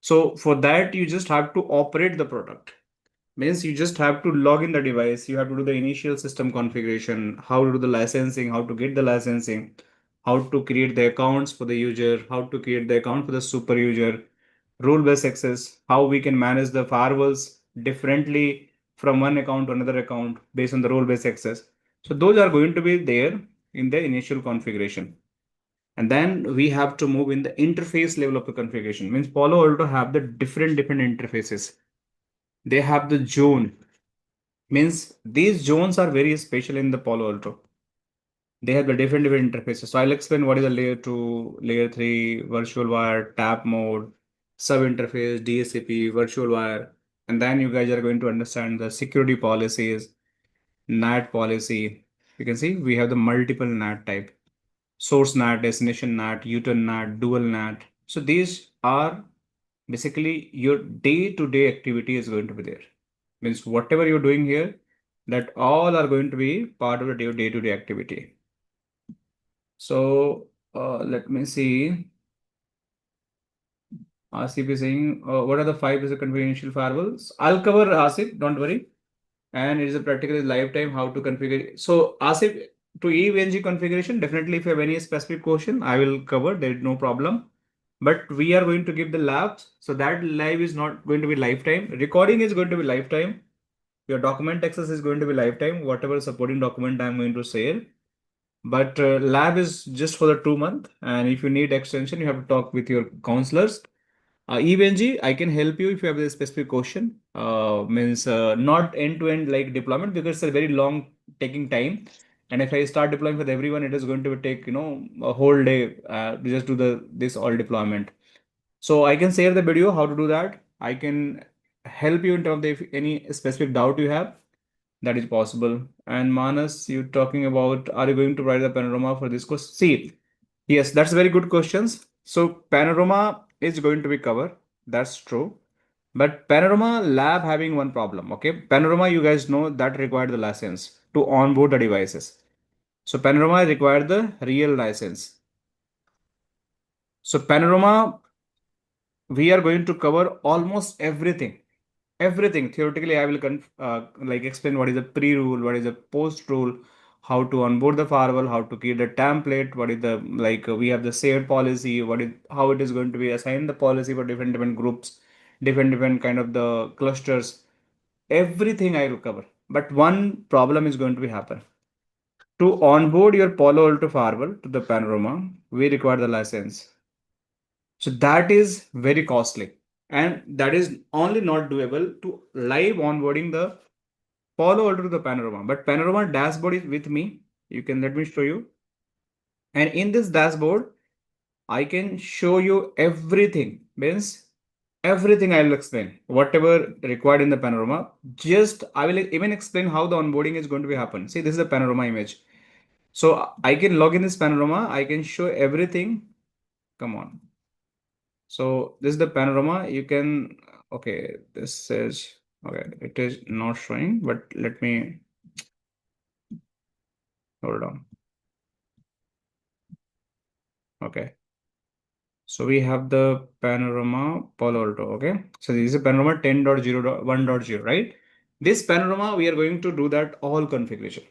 So for that, you just have to operate the product. Means you just have to log in the device. You have to do the initial system configuration, how to do the licensing, how to get the licensing, how to create the accounts for the user, how to create the account for the super user, role-based access, how we can manage the firewalls differently from one account to another account based on the role-based access. So those are going to be there in the initial configuration. And then we have to move in the interface level of the configuration. Means Palo Alto have the different interfaces. They have the zone. Means these zones are very special in the Palo Alto. They have the different interfaces. So I'll explain what is the layer 2, layer 3, virtual wire, tap mode, sub interface, DSCP, virtual wire. And then you guys are going to understand the security policies, NAT policy. You can see we have the multiple NAT type. Source NAT, destination NAT, U-turn NAT, dual NAT. So these are basically your day-to-day activity is going to be there. Means whatever you're doing here, that all are going to be part of the day-to-day activity. So let me see. Asif is saying, what are the 5 basic configuration firewalls? I'll cover Asif, don't worry. And it is a practical lifetime how to configure. So Asif, to EVNG configuration, definitely if you have any specific question, I will cover. There is no problem. But we are going to give the labs. So that live is not going to be lifetime. Recording is going to be lifetime. Your document access is going to be lifetime. Whatever supporting document I'm going to share. But lab is just for the 2 month. And if you need extension, you have to talk with your counselors. EVNG, I can help you if you have a specific question. Means not end-to-end like deployment because it's a very long taking time. And if I start deploying with everyone, it is going to take a whole day to just do this all deployment. So I can share the video how to do that. I can help you in terms of if any specific doubt you have. That is possible. And Manas, you talking about are you going to write the panorama for this course? See, yes, that's very good questions. So Panorama is going to be covered. That's true. But Panorama lab having one problem. Okay. Panorama, you guys know that required the license to onboard the devices. So Panorama required the real license. So Panorama, we are going to cover almost everything. Everything. Theoretically, I will like explain what is the pre-rule, what is the post-rule, how to onboard the firewall, how to create a template, what is the we have the shared policy, what is how it is going to be assigned the policy for different groups, different kind of the clusters. Everything I will cover. But one problem is going to be happen. To onboard your Palo Alto firewall to the Panorama, we require the license. So that is very costly. And that is only not doable to live onboarding the Palo Alto to the Panorama. But Panorama dashboard is with me. You can let me show you. And in this dashboard, I can show you everything. Means Everything I will explain, whatever required in the Panorama. Just I will even explain how the onboarding is going to be happen. See, this is a Panorama image. So I can log in this Panorama. I can show everything. Come on. So this is the Panorama. You can, okay, this is, okay, it is not showing, but let me hold on. Okay. So we have the Panorama Palo Alto. Okay. So this is a Panorama 10.0.1.0, right? This Panorama, we are going to do that all configuration.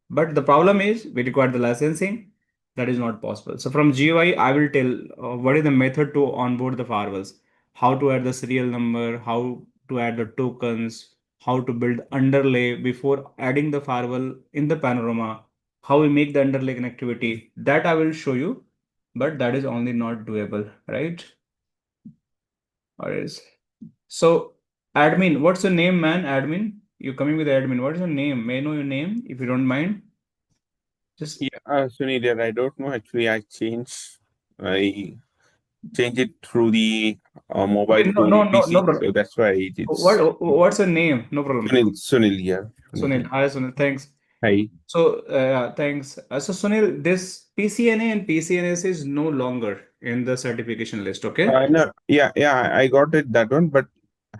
But the problem is we require the licensing. That is not possible. So from GUI, I will tell what is the method to onboard the firewalls, how to add the serial number, how to add the tokens, how to build underlay before adding the firewall in the Panorama, how we make the underlay connectivity. That I will show you, but that is only not doable, right? Or is so admin, what's your name, man? Admin, you coming with admin. What is your name? May I know your name if you don't mind? Just Yeah, Sunil, here, I don't know. Actually, I changed it through the okay, mobile no, to no, the no, no PC, so problem. that's why it's What's your name? No problem. Sunil here. Sunil Sunil. here. Hi, Sunil. Thanks. Hi. So, thanks. So, Sunil, this PCNA and PCNS is no longer in the certification list. Okay. No, yeah, I got it that one. But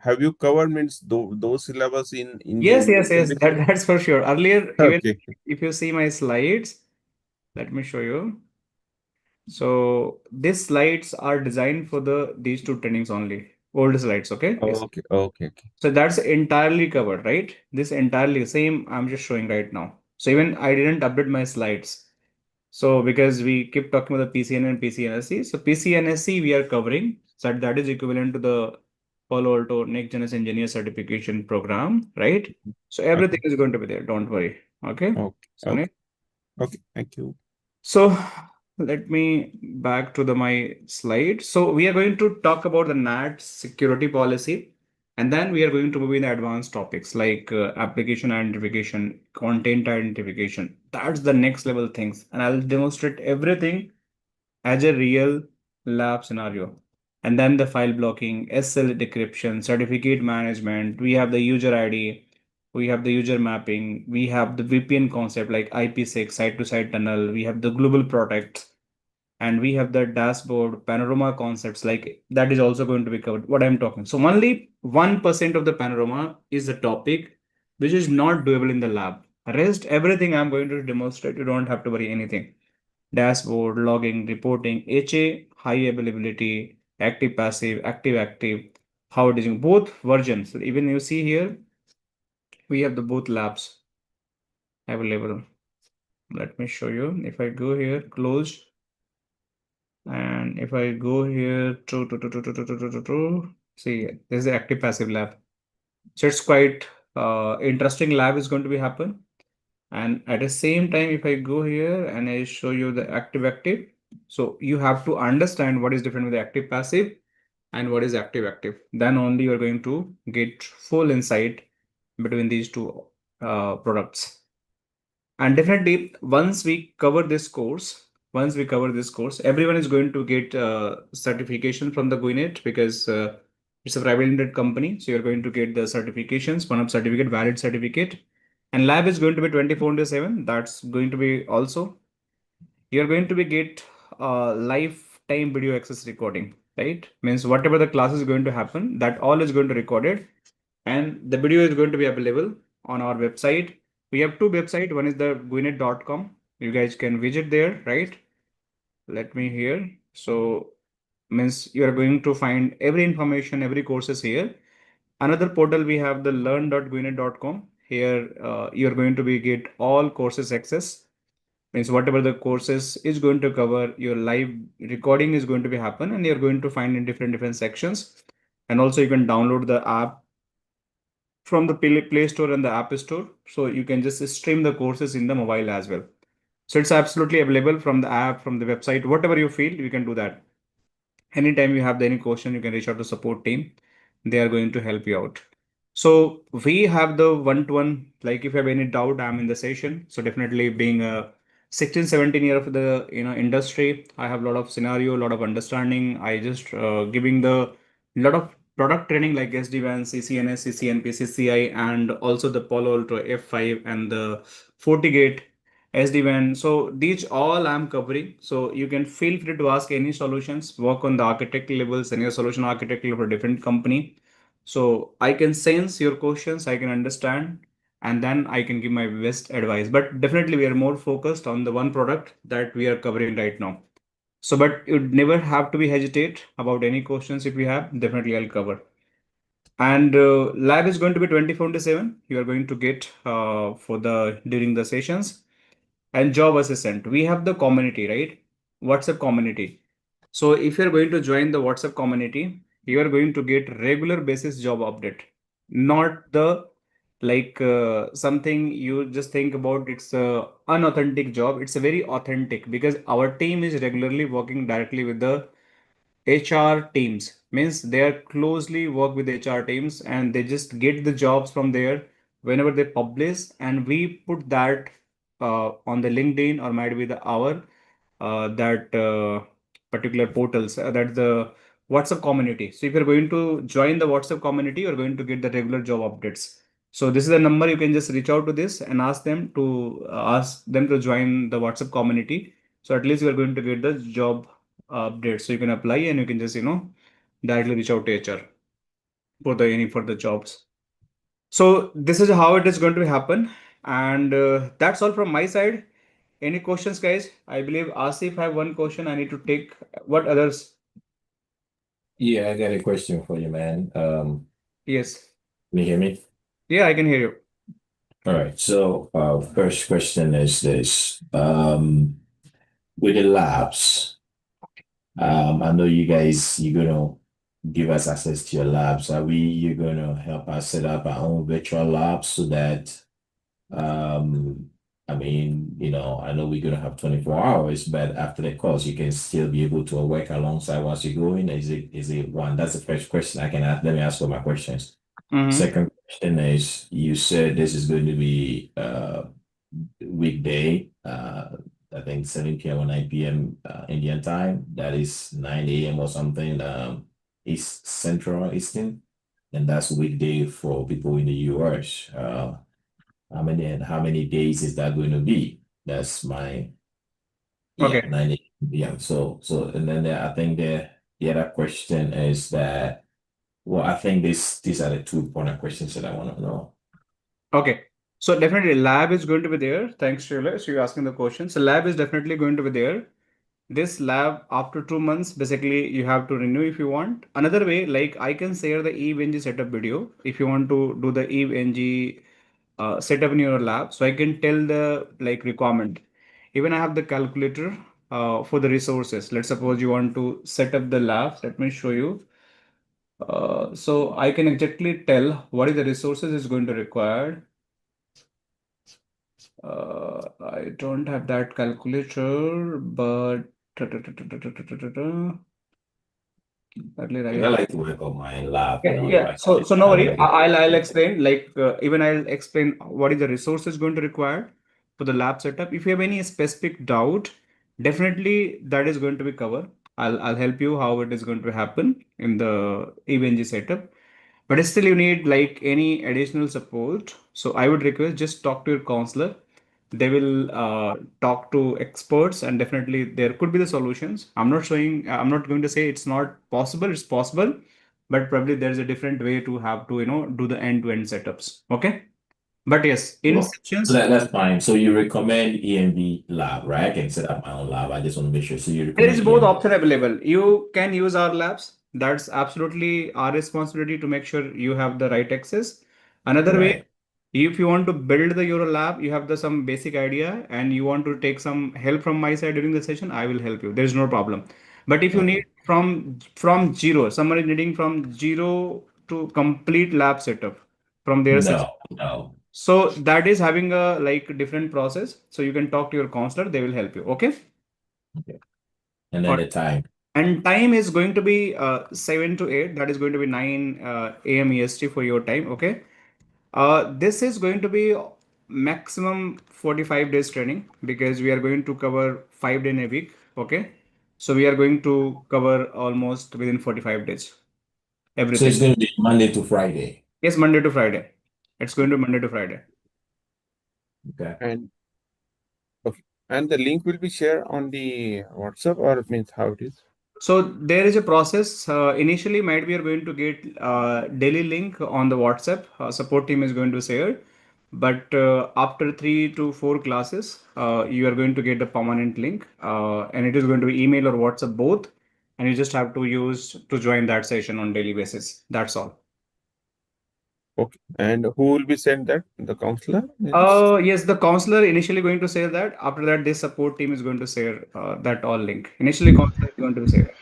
have you covered means those syllabus in the Yes, yes, initial yes. list? That's for sure. Earlier, even Okay. if you see my slides, let me show you. So, these slides are designed for these two trainings only. Old slides. Okay. Okay. So that's entirely covered, right? This entirely same I'm just showing right now. So even I didn't update my slides. So because we keep talking about the PCN and PCNSC. So PCNSC we are covering. So that is equivalent to the Palo Alto Next Generation Engineer Certification Program, right? So everything Okay. is going to be there. Don't worry. Okay. Okay. So Okay. Thank you. so let me back to my slide. So we are going to talk about the NAT security policy, and then we are going to move in the advanced topics like application identification, content identification. That's the next level things, and I'll demonstrate everything as a real lab scenario. And then the file blocking, SL decryption, certificate management. We have the user ID, we have the user mapping, we have the VPN concept like IP6, site to site tunnel, we have the global products, and we have the dashboard, panorama concepts like that is also going to be covered. What I'm talking. So only 1% of the panorama is a topic which is not doable in the lab. Rest everything I'm going to demonstrate. You don't have to worry anything. Dashboard, logging, reporting, HA, high availability, active, passive, active, how it is in both versions. So even you see here, we have the both labs available. Let me show you. If I go here, closed, and if I go here see, this is the active passive lab. So it's quite interesting lab is going to be happen. And at the same time, if I go here and I show you the active, so you have to understand what is different with the active passive and what is active. Then only you're going to get full insight between these two products. And definitely, once we cover this course, everyone is going to get certification from the GuiNet because it's a private limited company. So you're going to get the certifications, one of certificate, valid certificate, and lab is going to be 24/7. That's going to be also you're going to be get lifetime video access recording, right? Means whatever the class is going to happen, that all is going to recorded, and the video is going to be available on our website. We have two websites. One is the guinet.com. You guys can visit there, right? Let me here. So means you are going to find every information, every courses here. Another portal we have the learn.guinet.com. Here you're going to be get all courses access. Means whatever the courses is going to cover, your live recording is going to be happen, and you're going to find in different sections. And also you can download the app from the Play Store and the App Store. So you can just stream the courses in the mobile as well. So it's absolutely available from the app, from the website, whatever you feel, you can do that. Anytime you have any question, you can reach out to support team. They are going to help you out. So we have the one-to-one, like if you have any doubt, I'm in the session. So definitely being a 16, 17 year of the industry, I have a lot of scenario, a lot of understanding. I just giving the lot of product training like SD-WAN, CCNA, CCNP, CCI, and also the Palo Alto F5 and the FortiGate, SD-WAN. So these all I'm covering. So you can feel free to ask any solutions, work on the architect levels, any solution architect level for a different company. So I can sense your questions, I can understand, and then I can give my best advice. But definitely we are more focused on the one product that we are covering right now. So, but you'd never have to be hesitate about any questions if you have, definitely I'll cover. And lab is going to be 24/7. You are going to get for the during the sessions. And job assistant. We have the community, right? WhatsApp community. So if you're going to join the WhatsApp community, you are going to get regular basis job update, not the like something you just think about it's a unauthentic job. It's a very authentic because our team is regularly working directly with the HR teams. Means they are closely work with HR teams and they just get the jobs from there whenever they publish, and we put that on the LinkedIn or might be the our that particular portals, that the WhatsApp community. So if you're going to join the WhatsApp community, you're going to get the regular job updates. So this is the number. You can just reach out to this and ask them to join the WhatsApp community. So at least you are going to get the job updates. So you can apply and you can just directly reach out to HR for the any further jobs. So this is how it is going to happen, and that's all from my side. Any questions, guys? I believe Asif have one question. I need to take what others. Yeah, I got a question for you, man. Yes. Can you hear me? Yeah, I can hear you. All right. So, first question is this. With the labs, I know you're gonna give us access to your labs. You're gonna help us set up our own virtual labs so that, I mean, I know we're gonna have 24 hours, but after the course, you can still be able to work alongside whilst you're going. Is it one? That's the first question I can ask. Let me ask all my questions. Second question is, you said this is going to be weekday, I think 7 p.m. or 9 p.m. Indian time. That is 9 a.m. or something, East Central Eastern, and that's weekday for people in the US. How many days is that going to be? That's my Okay. 9 a.m. Yeah. And then I think the other question is that, well, I think these are the 2 important questions that I want to know. Okay. So definitely lab is going to be there. Thanks, Sheila. So you're asking the question. So lab is definitely going to be there. This lab after 2 months, basically you have to renew if you want. Another way, like I can share the EVNG setup video if you want to do the EVNG setup in your lab. So I can tell the like requirement. Even I have the calculator for the resources. Let's suppose you want to set up the labs. Let me show you. So I can exactly tell what is the resources is going to require. I don't have that calculator, but earlier I like to work on my lab, yeah, if yeah. I So no have worry. a I'll explain. Like even I'll explain what is the resources going to require for the lab setup. If you have any specific doubt, definitely that is going to be covered. I'll help you how it is going to happen in the EVNG setup. But still, you need like any additional support. So I would request just talk to your counselor. They will talk to experts, and definitely there could be the solutions. I'm not going to say it's not possible. It's possible, but probably there's a different way to have to do the end-to-end setups. Okay, but yes, in Well, so sections that's fine. So you recommend EMV lab, right? I can set up my own lab. I just want to make sure. So you there is recommend both EMV, option available. You can use our labs. That's absolutely our responsibility to make sure you have the right access. Another way, right? if you want to build the Euro lab, you have the some basic idea and you want to take some help from my side during the session, I will help you. There is no problem. But if you need Okay. from zero, someone is needing from zero to complete lab setup from their session. No, no. So that is having a like different process. So you can talk to your counselor, they will help you. Okay. Okay. And then the time. And time is going to be 7 to 8. That is going to be 9 a.m. EST for your time. Okay. This is going to be maximum 45 days training because we are going to cover 5 days in a week. Okay. So we are going to cover almost within 45 days. So everything. it's going to be Monday to Friday. Yes, Monday to Friday. It's going to be Monday to Friday. Okay. And okay. And the link will be shared on the WhatsApp, or it means how it is? So there is a process. Initially, might we are going to get daily link on the WhatsApp. Support team is going to share, but after 3 to 4 classes, you are going to get a permanent link, and it is going to be email or WhatsApp both, and you just have to use to join that session on daily basis. That's all. Okay. And who will be sent that? The counselor? Means? Yes, the counselor initially going to share that. After that, this support team is going to share that all link. Initially, counselor is going to share.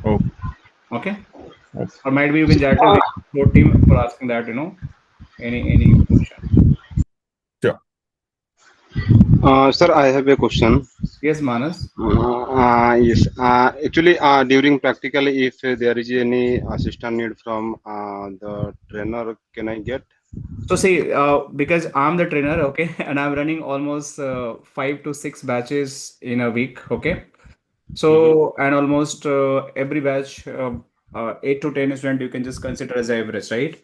Okay. Okay. Okay. Or might be you can directly reach the support team for asking that, any question. Sure. Sir, I have a question. Yes, Manas. Yes. Actually, during practical, if there is any assistant need from the trainer, can I get? So see, because I'm the trainer, okay, and I'm running almost 5 to 6 batches in a week, okay. Mm-hmm. So and almost every batch, 8 to 10 student, you can just consider as average, right?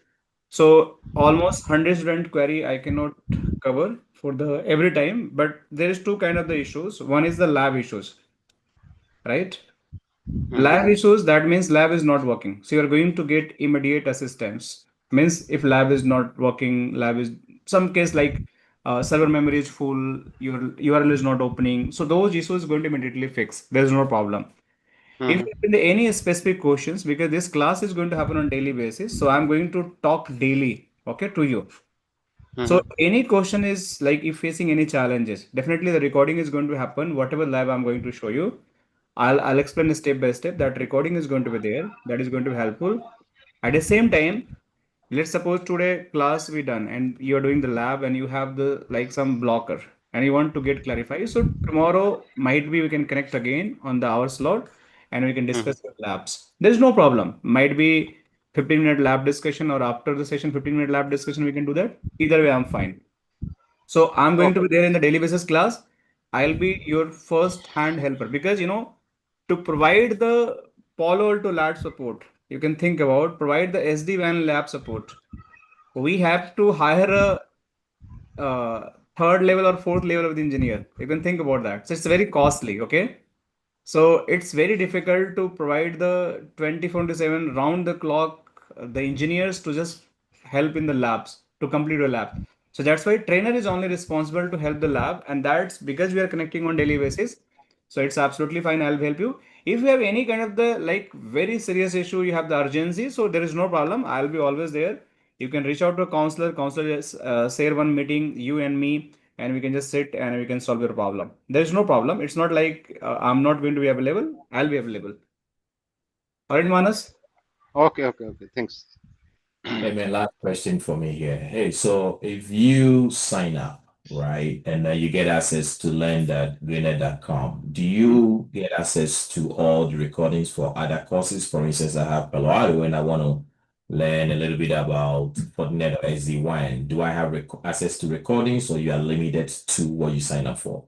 So almost 100 student query I cannot cover for the every time, but there is two kind of the issues. One is the lab issues, right? Mm-hmm. Lab issues, that means lab is not working. So you're going to get immediate assistance. Means if lab is not working, lab is some case like server memory is full, your URL is not opening. So those issues going to immediately fix. There's no problem. If Mm-hmm. there are any specific questions, because this class is going to happen on daily basis, so I'm going to talk daily, okay, to you. So Mm-hmm. any question is like if facing any challenges, definitely the recording is going to happen. Whatever lab I'm going to show you, I'll explain step by step. That recording is going to be there. That is going to be helpful. At the same time, let's suppose today class we done and you're doing the lab and you have the like some blocker and you want to get clarified. So tomorrow might be we can connect again on the hour slot and we can Mm-hmm. discuss your labs. There's no problem. Might be 15-minute lab discussion or after the session 15-minute lab discussion we can do that. Either way, I'm fine. So I'm going to Okay. be there in the daily basis class. I'll be your first hand helper because to provide the Palo Alto lab support, you can think about provide the SD-WAN lab support. We have to hire a third level or fourth level of the engineer. You can think about that. So it's very costly. Okay. So it's very difficult to provide the 24/7 round the clock the engineers to just help in the labs to complete a lab. So that's why trainer is only responsible to help the lab, and that's because we are connecting on daily basis. So it's absolutely fine. I'll help you. If you have any kind of the like very serious issue, you have the urgency, so there is no problem. I'll be always there. You can reach out to a counselor. Counselor is share one meeting, you and me, and we can just sit and we can solve your problem. There is no problem. It's not like I'm not going to be available. I'll be available. All right, Manas? Okay. Okay. Okay. Thanks. Hey man, last question for me here. Hey, so if you sign up, right, and then you get access to learn that GuiNet.com, do you get access to all the recordings for other courses? For instance, I have Palo Alto and I want to learn a little bit about Fortinet or SD-WAN. Do I have access to recordings or you are limited to what you sign up for?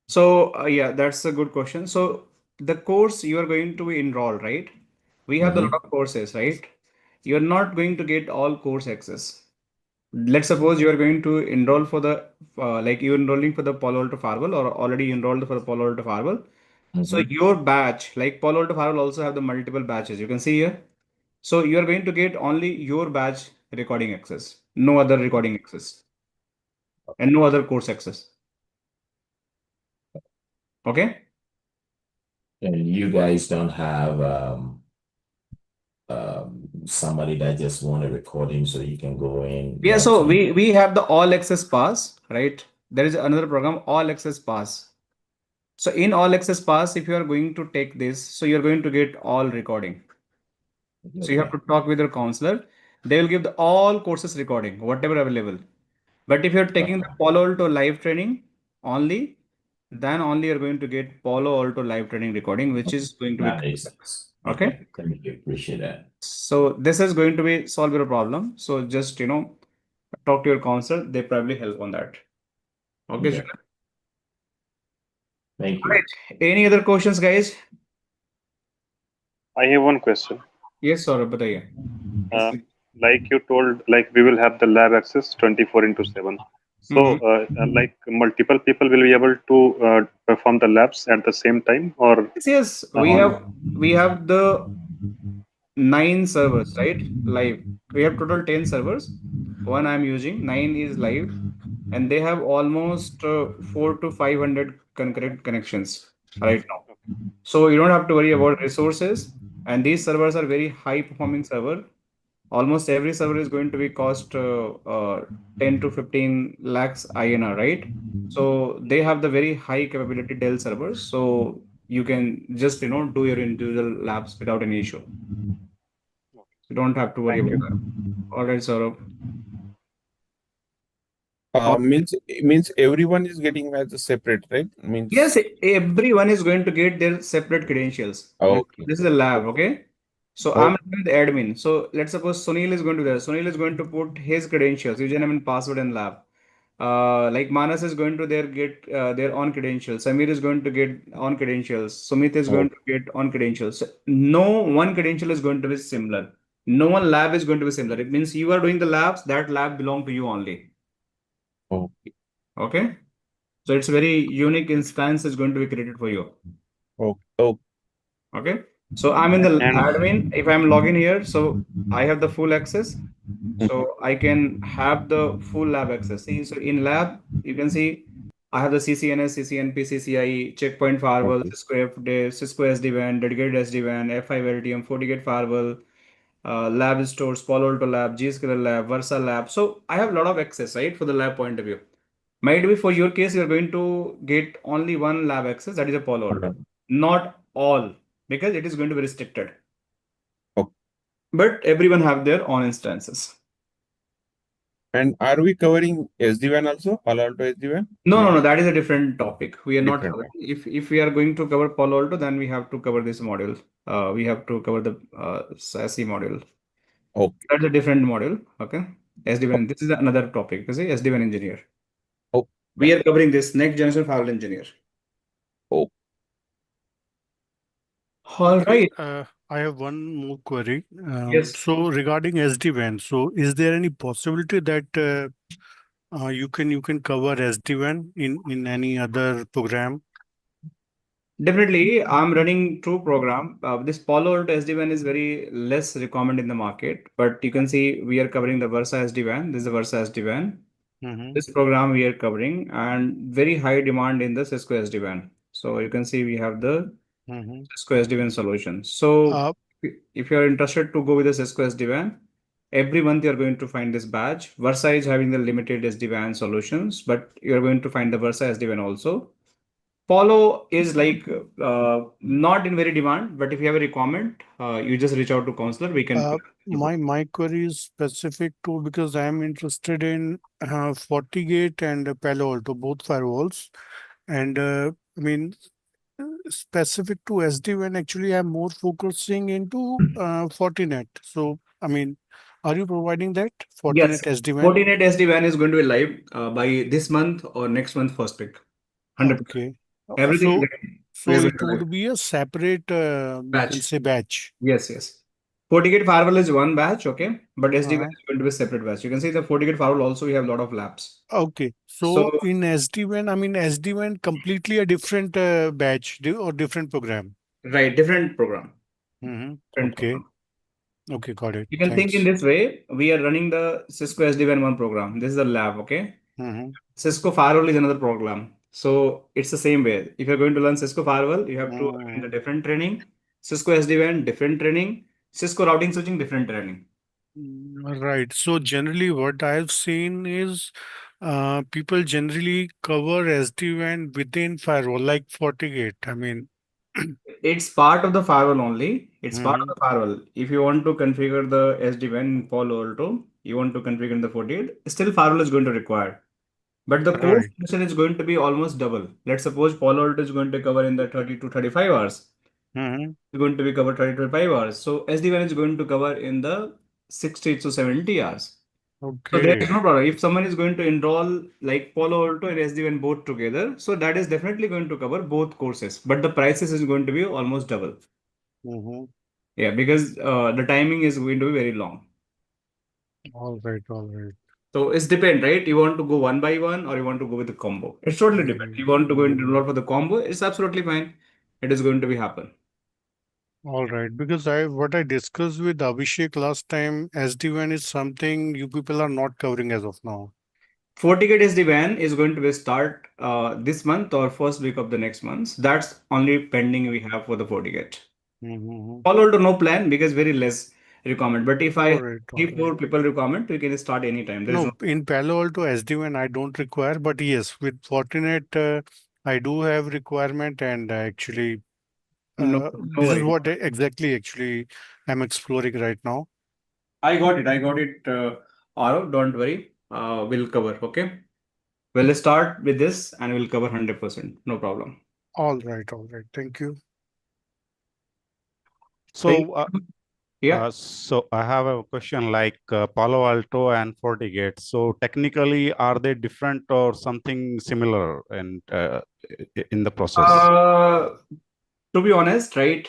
So, yeah, that's a good question. So, the course you are going to be enrolled, right? We have a lot Mm-hmm. of courses, right? You're not going to get all course access. Let's suppose you are going to enroll for the like you're enrolling for the Palo Alto Firewall or already enrolled for the Palo Alto Firewall. So Mm-hmm. your batch, like Palo Alto Firewall also have the multiple batches. You can see here. So you are going to get only your batch recording access, no other recording access, and no other course access. Okay? And you guys don't have somebody that just want a recording so you can go in, Yeah, log so in. we have the all access pass, right? There is another program, all access pass. So in all access pass, if you are going to take this, so you're going to get all recording. So you have Okay. to talk with your counselor. They will give the all courses recording, whatever available. But if you're taking the Palo Alto live training only, then only you're going to get Palo Alto live training recording, which is going to be That makes covered. sense. Okay. Okay. Thank you. Appreciate that. So this is going to be solve your problem. So just talk to your counselor. They probably help on that. Okay, Okay. Julian? Thank All you. right. Any other questions, guys? I have one question. Yes, Saurabh, बताइए. Uh, like you told, like we will have the lab access 24 into 7. So, Mhm. like multiple people will be able to perform the labs at the same time, or Yes, yes, we have the 9 servers, right? Live. We have total 10 servers. One I'm using, 9 is live, and they have almost 4 to 500 concurrent connections right now. So you don't have to worry about resources. And these servers are very high performing server. Almost every server is going to be cost 10 to 15 lakhs INR, right? So they have the very high capability Dell servers. So you can just, do your individual labs without any issue. You don't have to worry thank about you. that. All right, Saurabh. Means everyone is getting as a separate, right? Yes, Means everyone is going to get their separate credentials. okay. This is a lab, Okay. okay? So Oh, I'm the admin. So let's suppose Sunil is going to there. Sunil is going to put his credentials, username and password in lab. Like Manas is going to there get their own credentials. Samir is going to get on credentials. Sumit is going oh, to get on credentials. So no one credential is going to be similar. No one lab is going to be similar. It means you are doing the labs, that lab belong to you only. okay. Okay? So it's very unique instance is going to be created for you. Okay. Oh, Okay. So I'm in the And admin. If I'm logging here, so I have the full access. So I can have the full lab access. See, so in lab, you can see I have the CCNS, CCNP, CCI, checkpoint firewall, okay. Cisco SD-WAN, dedicated SD-WAN, F5 LTM, FortiGate firewall, lab stores, Palo Alto lab, Zscaler lab, Versa lab. So I have a lot of access, right, for the lab point of view. Might be for your case, you're going to get only one lab access, that is a Palo Alto. Not all, because it is going to be restricted. Okay. But everyone have their own instances. And are we covering SD-WAN also? Palo Alto SD-WAN? No, no, Means no, that is a different topic. We are not different, covering. right? If we are going to cover Palo Alto, then we have to cover this module. We have to cover the SASE module. Okay. That's a different module. Okay. SD-WAN. This is another topic. You see, SD-WAN engineer. Oh, We right. are covering this next generation firewall engineer. Oh, All Okay, right. I have one more query. Yes. So regarding SD-WAN, so is there any possibility that you can cover SD-WAN in any other program? Definitely, I'm running two program. This Palo Alto SD-WAN is very less recommended in the market, but you can see we are covering the Versa SD-WAN. This is the Versa SD-WAN. Mm-hmm. This program we are covering and very high demand in the Cisco SD-WAN. So you can see we have the Mm-hmm. Cisco SD-WAN solution. So Uh, if you're interested to go with the Cisco SD-WAN, every month you're going to find this badge. Versa is having the limited SD-WAN solutions, but you're going to find the Versa SD-WAN also. Palo is like not in very demand, but if you have a requirement, you just reach out to counselor. We can. my query is specific to because I am interested in FortiGate and Palo Alto, both firewalls, and I mean specific to SD-WAN, actually, I'm more focusing into Fortinet. So, I mean, are you providing that Yes, Fortinet SD-WAN? Fortinet SD-WAN is going to be live by this month or next month first week. 100%. Okay. Everything is So, ready. We so are going it to live. would be a separate, you can Batch. say batch. Yes, yes. FortiGate firewall is one batch, okay, but SD-WAN Uh-huh. is going to be a separate batch. You can see the FortiGate firewall also we have a lot of labs. Okay. So So in SD-WAN, I mean SD-WAN completely a different batch or different program. right, different program. Mm-hmm. Different Okay. program. Okay, got it. You can think in Thanks. this way. We are running the Cisco SD-WAN one program. This is the lab, okay. Mm-hmm. Cisco Firewall is another program. So it's the same way. If you're going to learn Cisco Firewall, you have to attend a Mm-hmm. different training. Cisco SD-WAN, different training. Cisco routing switching, different training. Right. So generally, what I've seen is people generally cover SD-WAN within firewall, like FortiGate. I mean, It's part of the firewall only. It's part of hmm the firewall. If you want to configure the SD-WAN in Palo Alto, you want to configure in the 48, still firewall is going to require. But the core right. function is going to be almost double. Let's suppose Palo Alto is going to cover in the 30 to 35 hours. hmm It's going to be covered 30 to 35 hours. So SD-WAN is going to cover in the 60 to 70 hours. So there is Okay. no problem. If someone is going to enroll like Palo Alto and SD-WAN both together, so that is definitely going to cover both courses. But the prices is going to be almost double. hmm Yeah, because the timing is going to be very long. All right, all right. So it's depend, right? You want to go one by one or you want to go with the combo. It's totally depend. You want to go into enroll for the combo, it's absolutely fine. It is going to be happen. All right, because what I discussed with Abhishek last time, SD-WAN is something you people are not covering as of now. FortiGate SD-WAN is going to be start this month or first week of the next month. That's only pending we have for the FortiGate. Mm-hmm. Follow to no plan because very less requirement. But if All I right, all give more right. people requirement, we can start anytime. There is no No, in Palo Alto SD-WAN I don't require, but yes, with Fortinet I do have requirement, and actually no no this is worry. what exactly actually I'm exploring right now. I got it. I got it. Arav, don't worry. We'll cover. Okay. We'll start with this and we'll cover 100%. No problem. All right, all right. Thank you. Thank So, you. Yeah. so I have a question like Palo Alto and FortiGate. So technically, are they different or something similar in the process? Uh, to be honest, right?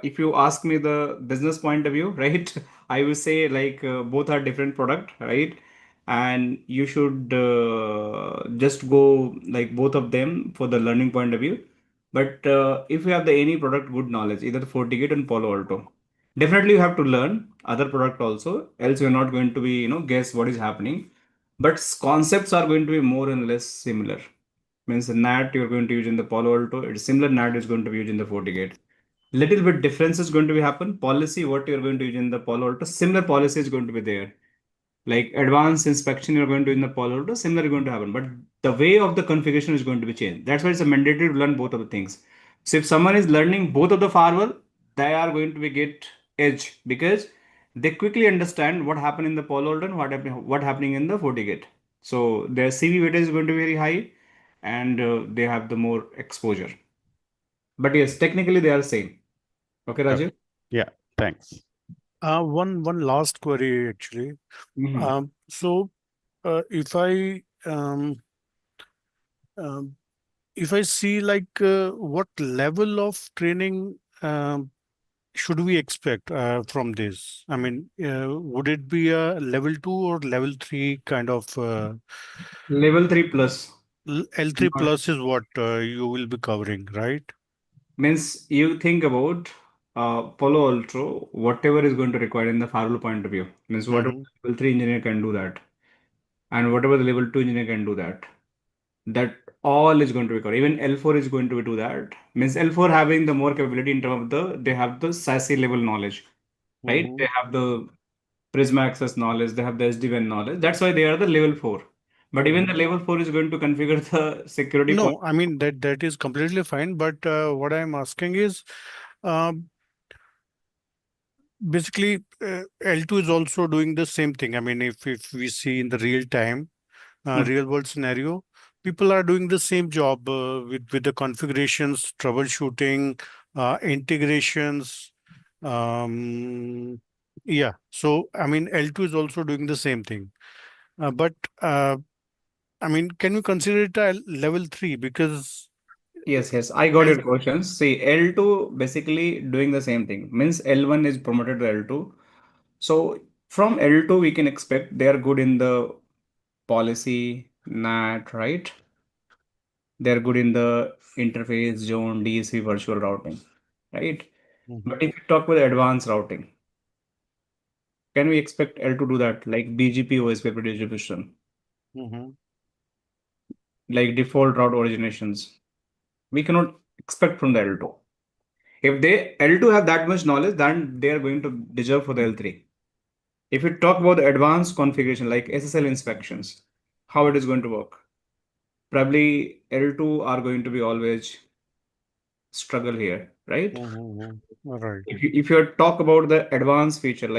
If you ask me the business point of view, right, I will say like both are different product, right? And you should just go like both of them for the learning point of view. But if you have the any product good knowledge, either FortiGate and Palo Alto, definitely you have to learn other product also. Else you're not going to be guess what is happening. But concepts are going to be more and less similar. Means the NAT you're going to use in the Palo Alto, it's similar NAT is going to be used in the FortiGate. Little bit difference is going to be happen. Policy, what you're going to use in the Palo Alto, similar policy is going to be there. Like advanced inspection, you're going to do in the Palo Alto, similar is going to happen. But the way of the configuration is going to be changed. That's why it's a mandatory to learn both of the things. So if someone is learning both of the firewall, they are going to be get edge because they quickly understand what happened in the Palo Alto and what happening in the FortiGate. So their CV weightage is going to be very high, and they have the more exposure. But yes, technically they are same. Okay, Okay. Rajiv? Yeah, thanks. One last query actually. Mhm. So if um, I see like what level of training should we expect from this? I mean, would it be a level 2 or level 3 kind of Level 3 plus. L3 Not- plus is what you will be covering, right? Means you think about Palo Alto, whatever is going to require in the firewall point of view. Means whatever Mm-hmm. level 3 engineer can do that. And whatever the level 2 engineer can do that. That all is going to be covered. Even L4 is going to do that. Means L4 having the more capability in terms of they have the SASE level knowledge, right? Mm-hmm. They have the Prisma access knowledge, they have the SD-WAN knowledge. That's why they are the level 4. But even the Mm-hmm. level 4 is going to configure the security point. No, I mean that is completely fine. But what I'm asking is, um, basically, L2 is also doing the same thing. I mean, if we see in the real time, real world scenario, people are doing the same job with the configurations, troubleshooting, integrations. Um, yeah. So I mean, L2 is also doing the same thing. But I mean, can you consider it a level 3? Because Yes, yes, I got L. your questions. See, L2 basically doing the same thing. Means L1 is promoted to L2. So from L2, we can expect they are good in the policy, NAT, right? They're good in the interface, zone, DSP, virtual routing, right? But Mhm, if you talk about advanced routing, can we expect L to do that? Like BGP OSPF distribution, mhm, like default route originations. We cannot expect from the L2. If they L2 have that much knowledge, then they are going to deserve for the L3. If you talk about the advanced configuration like SSL inspections, how it is going to work, probably L2 are going to be always struggle here, right? mhm, mhm. Right. If you talk about the advanced feature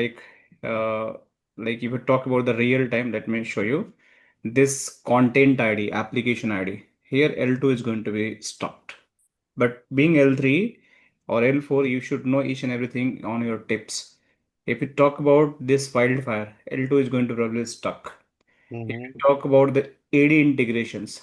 uh, like if you talk about the real time, let me show you this content ID, application ID. Here L2 is going to be stopped. But being L3 or L4, you should know each and everything on your tips. If you talk about this wildfire, L2 is going to probably stuck. If you Mhm, talk about the AD integrations,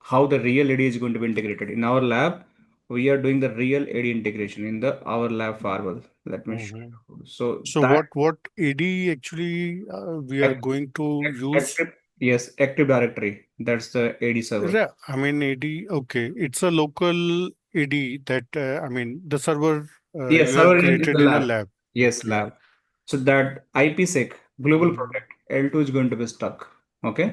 how the real AD is going to be integrated. In our lab, we are doing the real AD integration in our lab firewall. Let me show Mhm. you. So So that what AD actually we are going to use? yes, Active Directory. That's the AD server. Yeah, I mean AD. Okay, it's a local AD that I mean the server Yes, you have server name is the created in a lab. lab. Yes, Okay. lab. So that IPsec global Mhm. protect L2 is going to be stuck. Okay.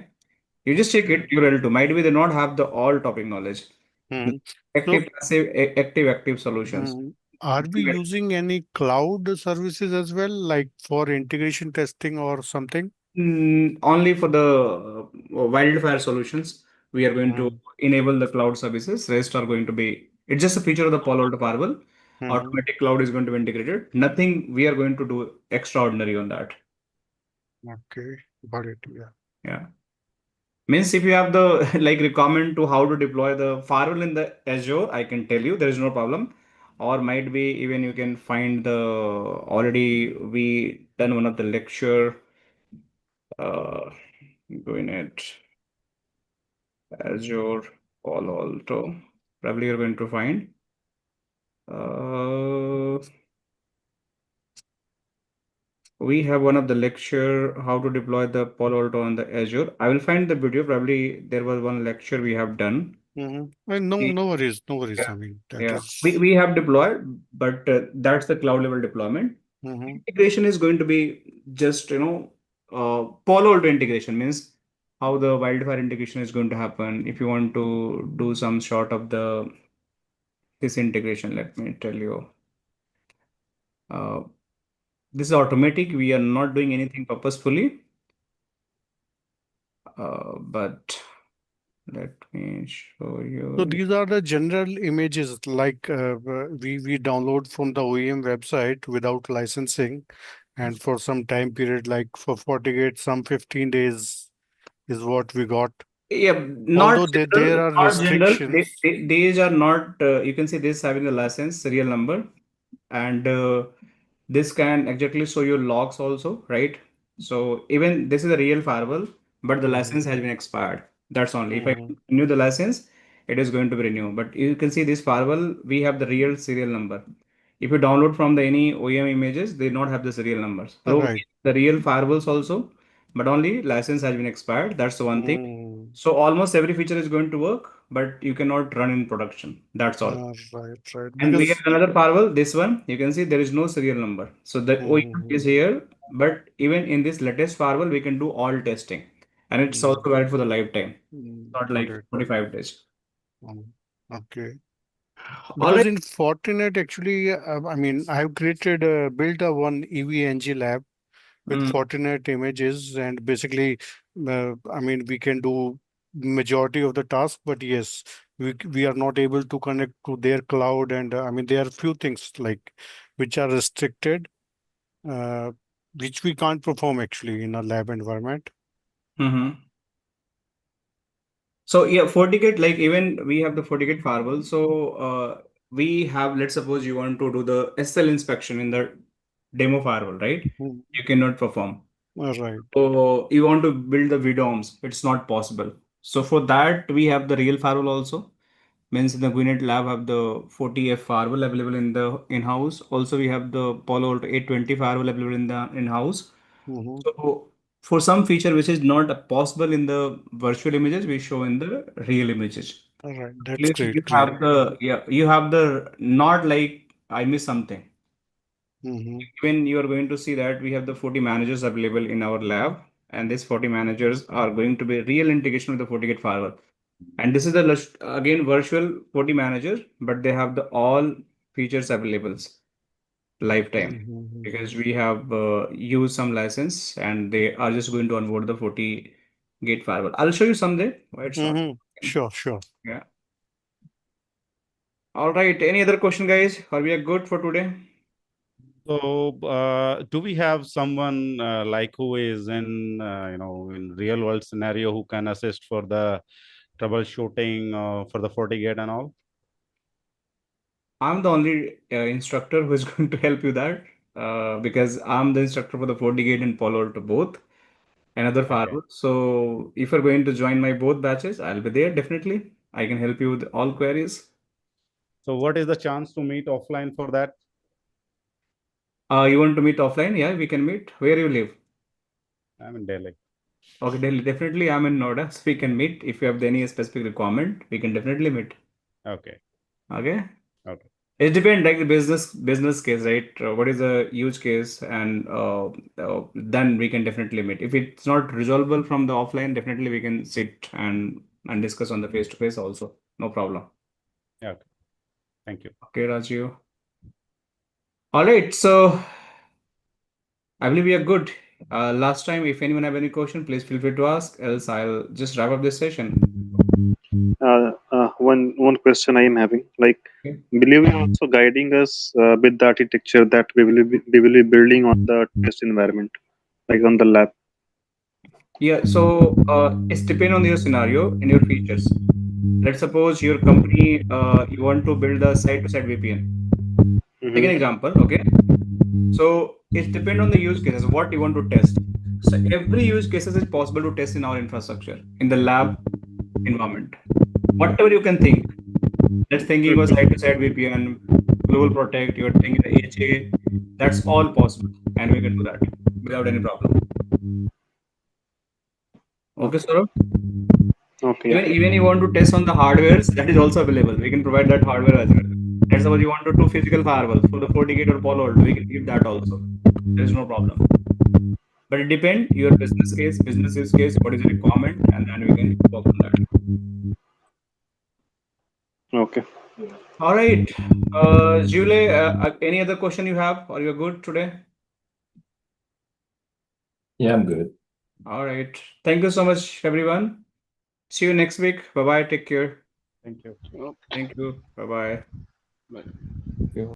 You just check Okay. it, your L2. Might be they not have the all topic knowledge. The Mhm. So active, passive, active solutions. are we using any cloud services as well, like for integration testing or something? Only for the wildfire solutions, we are going to Mhm. enable the cloud services. Rest are going to be, it's just a feature of the Palo Alto Firewall. Mhm. Automatic cloud is going to be integrated. Nothing we are going to do extraordinary on that. Okay, got it. Yeah. Yeah. Means if you have the like requirement to how to deploy the firewall in the Azure, I can tell you there is no problem. Or might be even you can find the already we done one of the lecture GuiNet Azure Palo Alto. Probably you're going to find uh, we have one of the lecture how to deploy the Palo Alto on the Azure. I will find the video. Probably there was one lecture we have done. No, no worries, no worries. Yeah, I mean that yeah. is. We have deployed, but that's the cloud level deployment. Mhm. Integration is going to be just Palo Alto integration means how the wildfire integration is going to happen. If you want to do some sort of the this integration, let me tell you. Uh, this is automatic. We are not doing anything purposefully, but let me show So you. these are the general images like we download from the OEM website without licensing, and for some time period, like for FortiGate, some 15 days is what we got. Yeah, not Although there general, are not general. restrictions. These are not, you can see this having the license serial number, and this can exactly show your logs also, right? So even this is a real firewall, but the license Mhm. has been expired. That's only. If I Mhm. renew the license, it is going to be renewed. But you can see this firewall, we have the real serial number. If you download from the any OEM images, they not have the serial numbers. So Right. the real firewalls also, but only license has been expired. That's the one thing. Mm. So almost every feature is going to work, but you cannot run in production. That's all. Right. And we have Because another firewall, this one, you can see there is no serial number. So the OEM is Mhm. here, but even in this latest firewall, we can do all testing. And it's also valid for the lifetime, not Got like it. 45 days. Um, okay. All Because right. in Fortinet, actually, I mean, I have built a one EVNG lab with Mm, Fortinet images, and basically, I mean, we can do majority of the task, but yes, we are not able to connect to their cloud, and I mean, there are few things like which are restricted, uh, which we can't perform actually in a lab environment. mhm. So yeah, FortiGate, like even we have the FortiGate firewall. So we have, let's suppose you want to do the SL inspection in the demo firewall, right? Mm. You cannot perform. Right. So you want to build the VDOMs, it's not possible. So for that, we have the real firewall also. Means in the GuiNet lab have the 40F firewall available in the in-house. Also, we have the Palo Alto 820 firewall available in the in-house. Mhm. So for some feature which is not possible in the virtual images, we show in the real images. All right. At That's least great. you Great. have the, yeah, you have the, not like I missed something. Mm-hmm. Even you are going to see that we have the 40 managers available in our lab, and these 40 managers are going to be real integration with the FortiGate firewall. And this is the again virtual 40 manager, but they have the all features available lifetime because we have used some license and they are just going to onboard the 40 gate firewall. I'll show you someday why it's not. Sure, sure. Yeah. All right. Any other question, guys? Are we good for today? So, do we have someone like who is in in real world scenario who can assist for the troubleshooting for the FortiGate and all? I'm the only instructor who is going to help you that because I'm the instructor for the FortiGate and Palo Alto both, another Okay. firewall. So if you're going to join my both batches, I'll be there definitely. I can help you with all queries. So what is the chance to meet offline for that? You want to meet offline? Yeah, we can meet. Where you live? I'm in Delhi. Okay, Delhi. Definitely, I'm in Noida, so we can meet. If you have any specific requirement, we can definitely meet. Okay. Okay. Okay. It depends, like the business case, right? What is the use case, and then we can definitely meet. If it's not resolvable from the offline, definitely we can sit and discuss on the face to face also. No problem. Yeah. Okay. Thank you. Okay, Raju. All right, so I believe we are good. Last time, if anyone have any question, please feel free to ask. Else, I'll just wrap up this session. One question I am having, like, Okay. will you be also guiding us with the architecture that we will be building on the test environment, like on the lab? Yeah, so it's depend on your scenario and your features. Let's suppose your company, you want to build a site-to-site VPN. Take an example, okay? So it depends on the use cases, what you want to test. So every use cases is possible to test in our infrastructure, in the lab environment. Whatever you can think. Let's thinking of site-to-site VPN, Global Protect, you're thinking the HA, that's all possible. And we can do that without any problem. Okay, Saurabh? Okay, yeah. Even you want to test on the hardwares, that is also available. We can provide that hardware as well. Let's suppose you want to do physical firewall for the FortiGate or Palo Alto, we can give that also. There is no problem. But it depends your business case, business use case, what is the requirement, and then we can work on that. Okay. All right. Julie, any other question you have, or you're good today? Yeah, I'm good. All right. Thank you so much, everyone. See you next week. Bye bye. Take care. Thank you. Thank you. Bye bye. Bye. Thank you.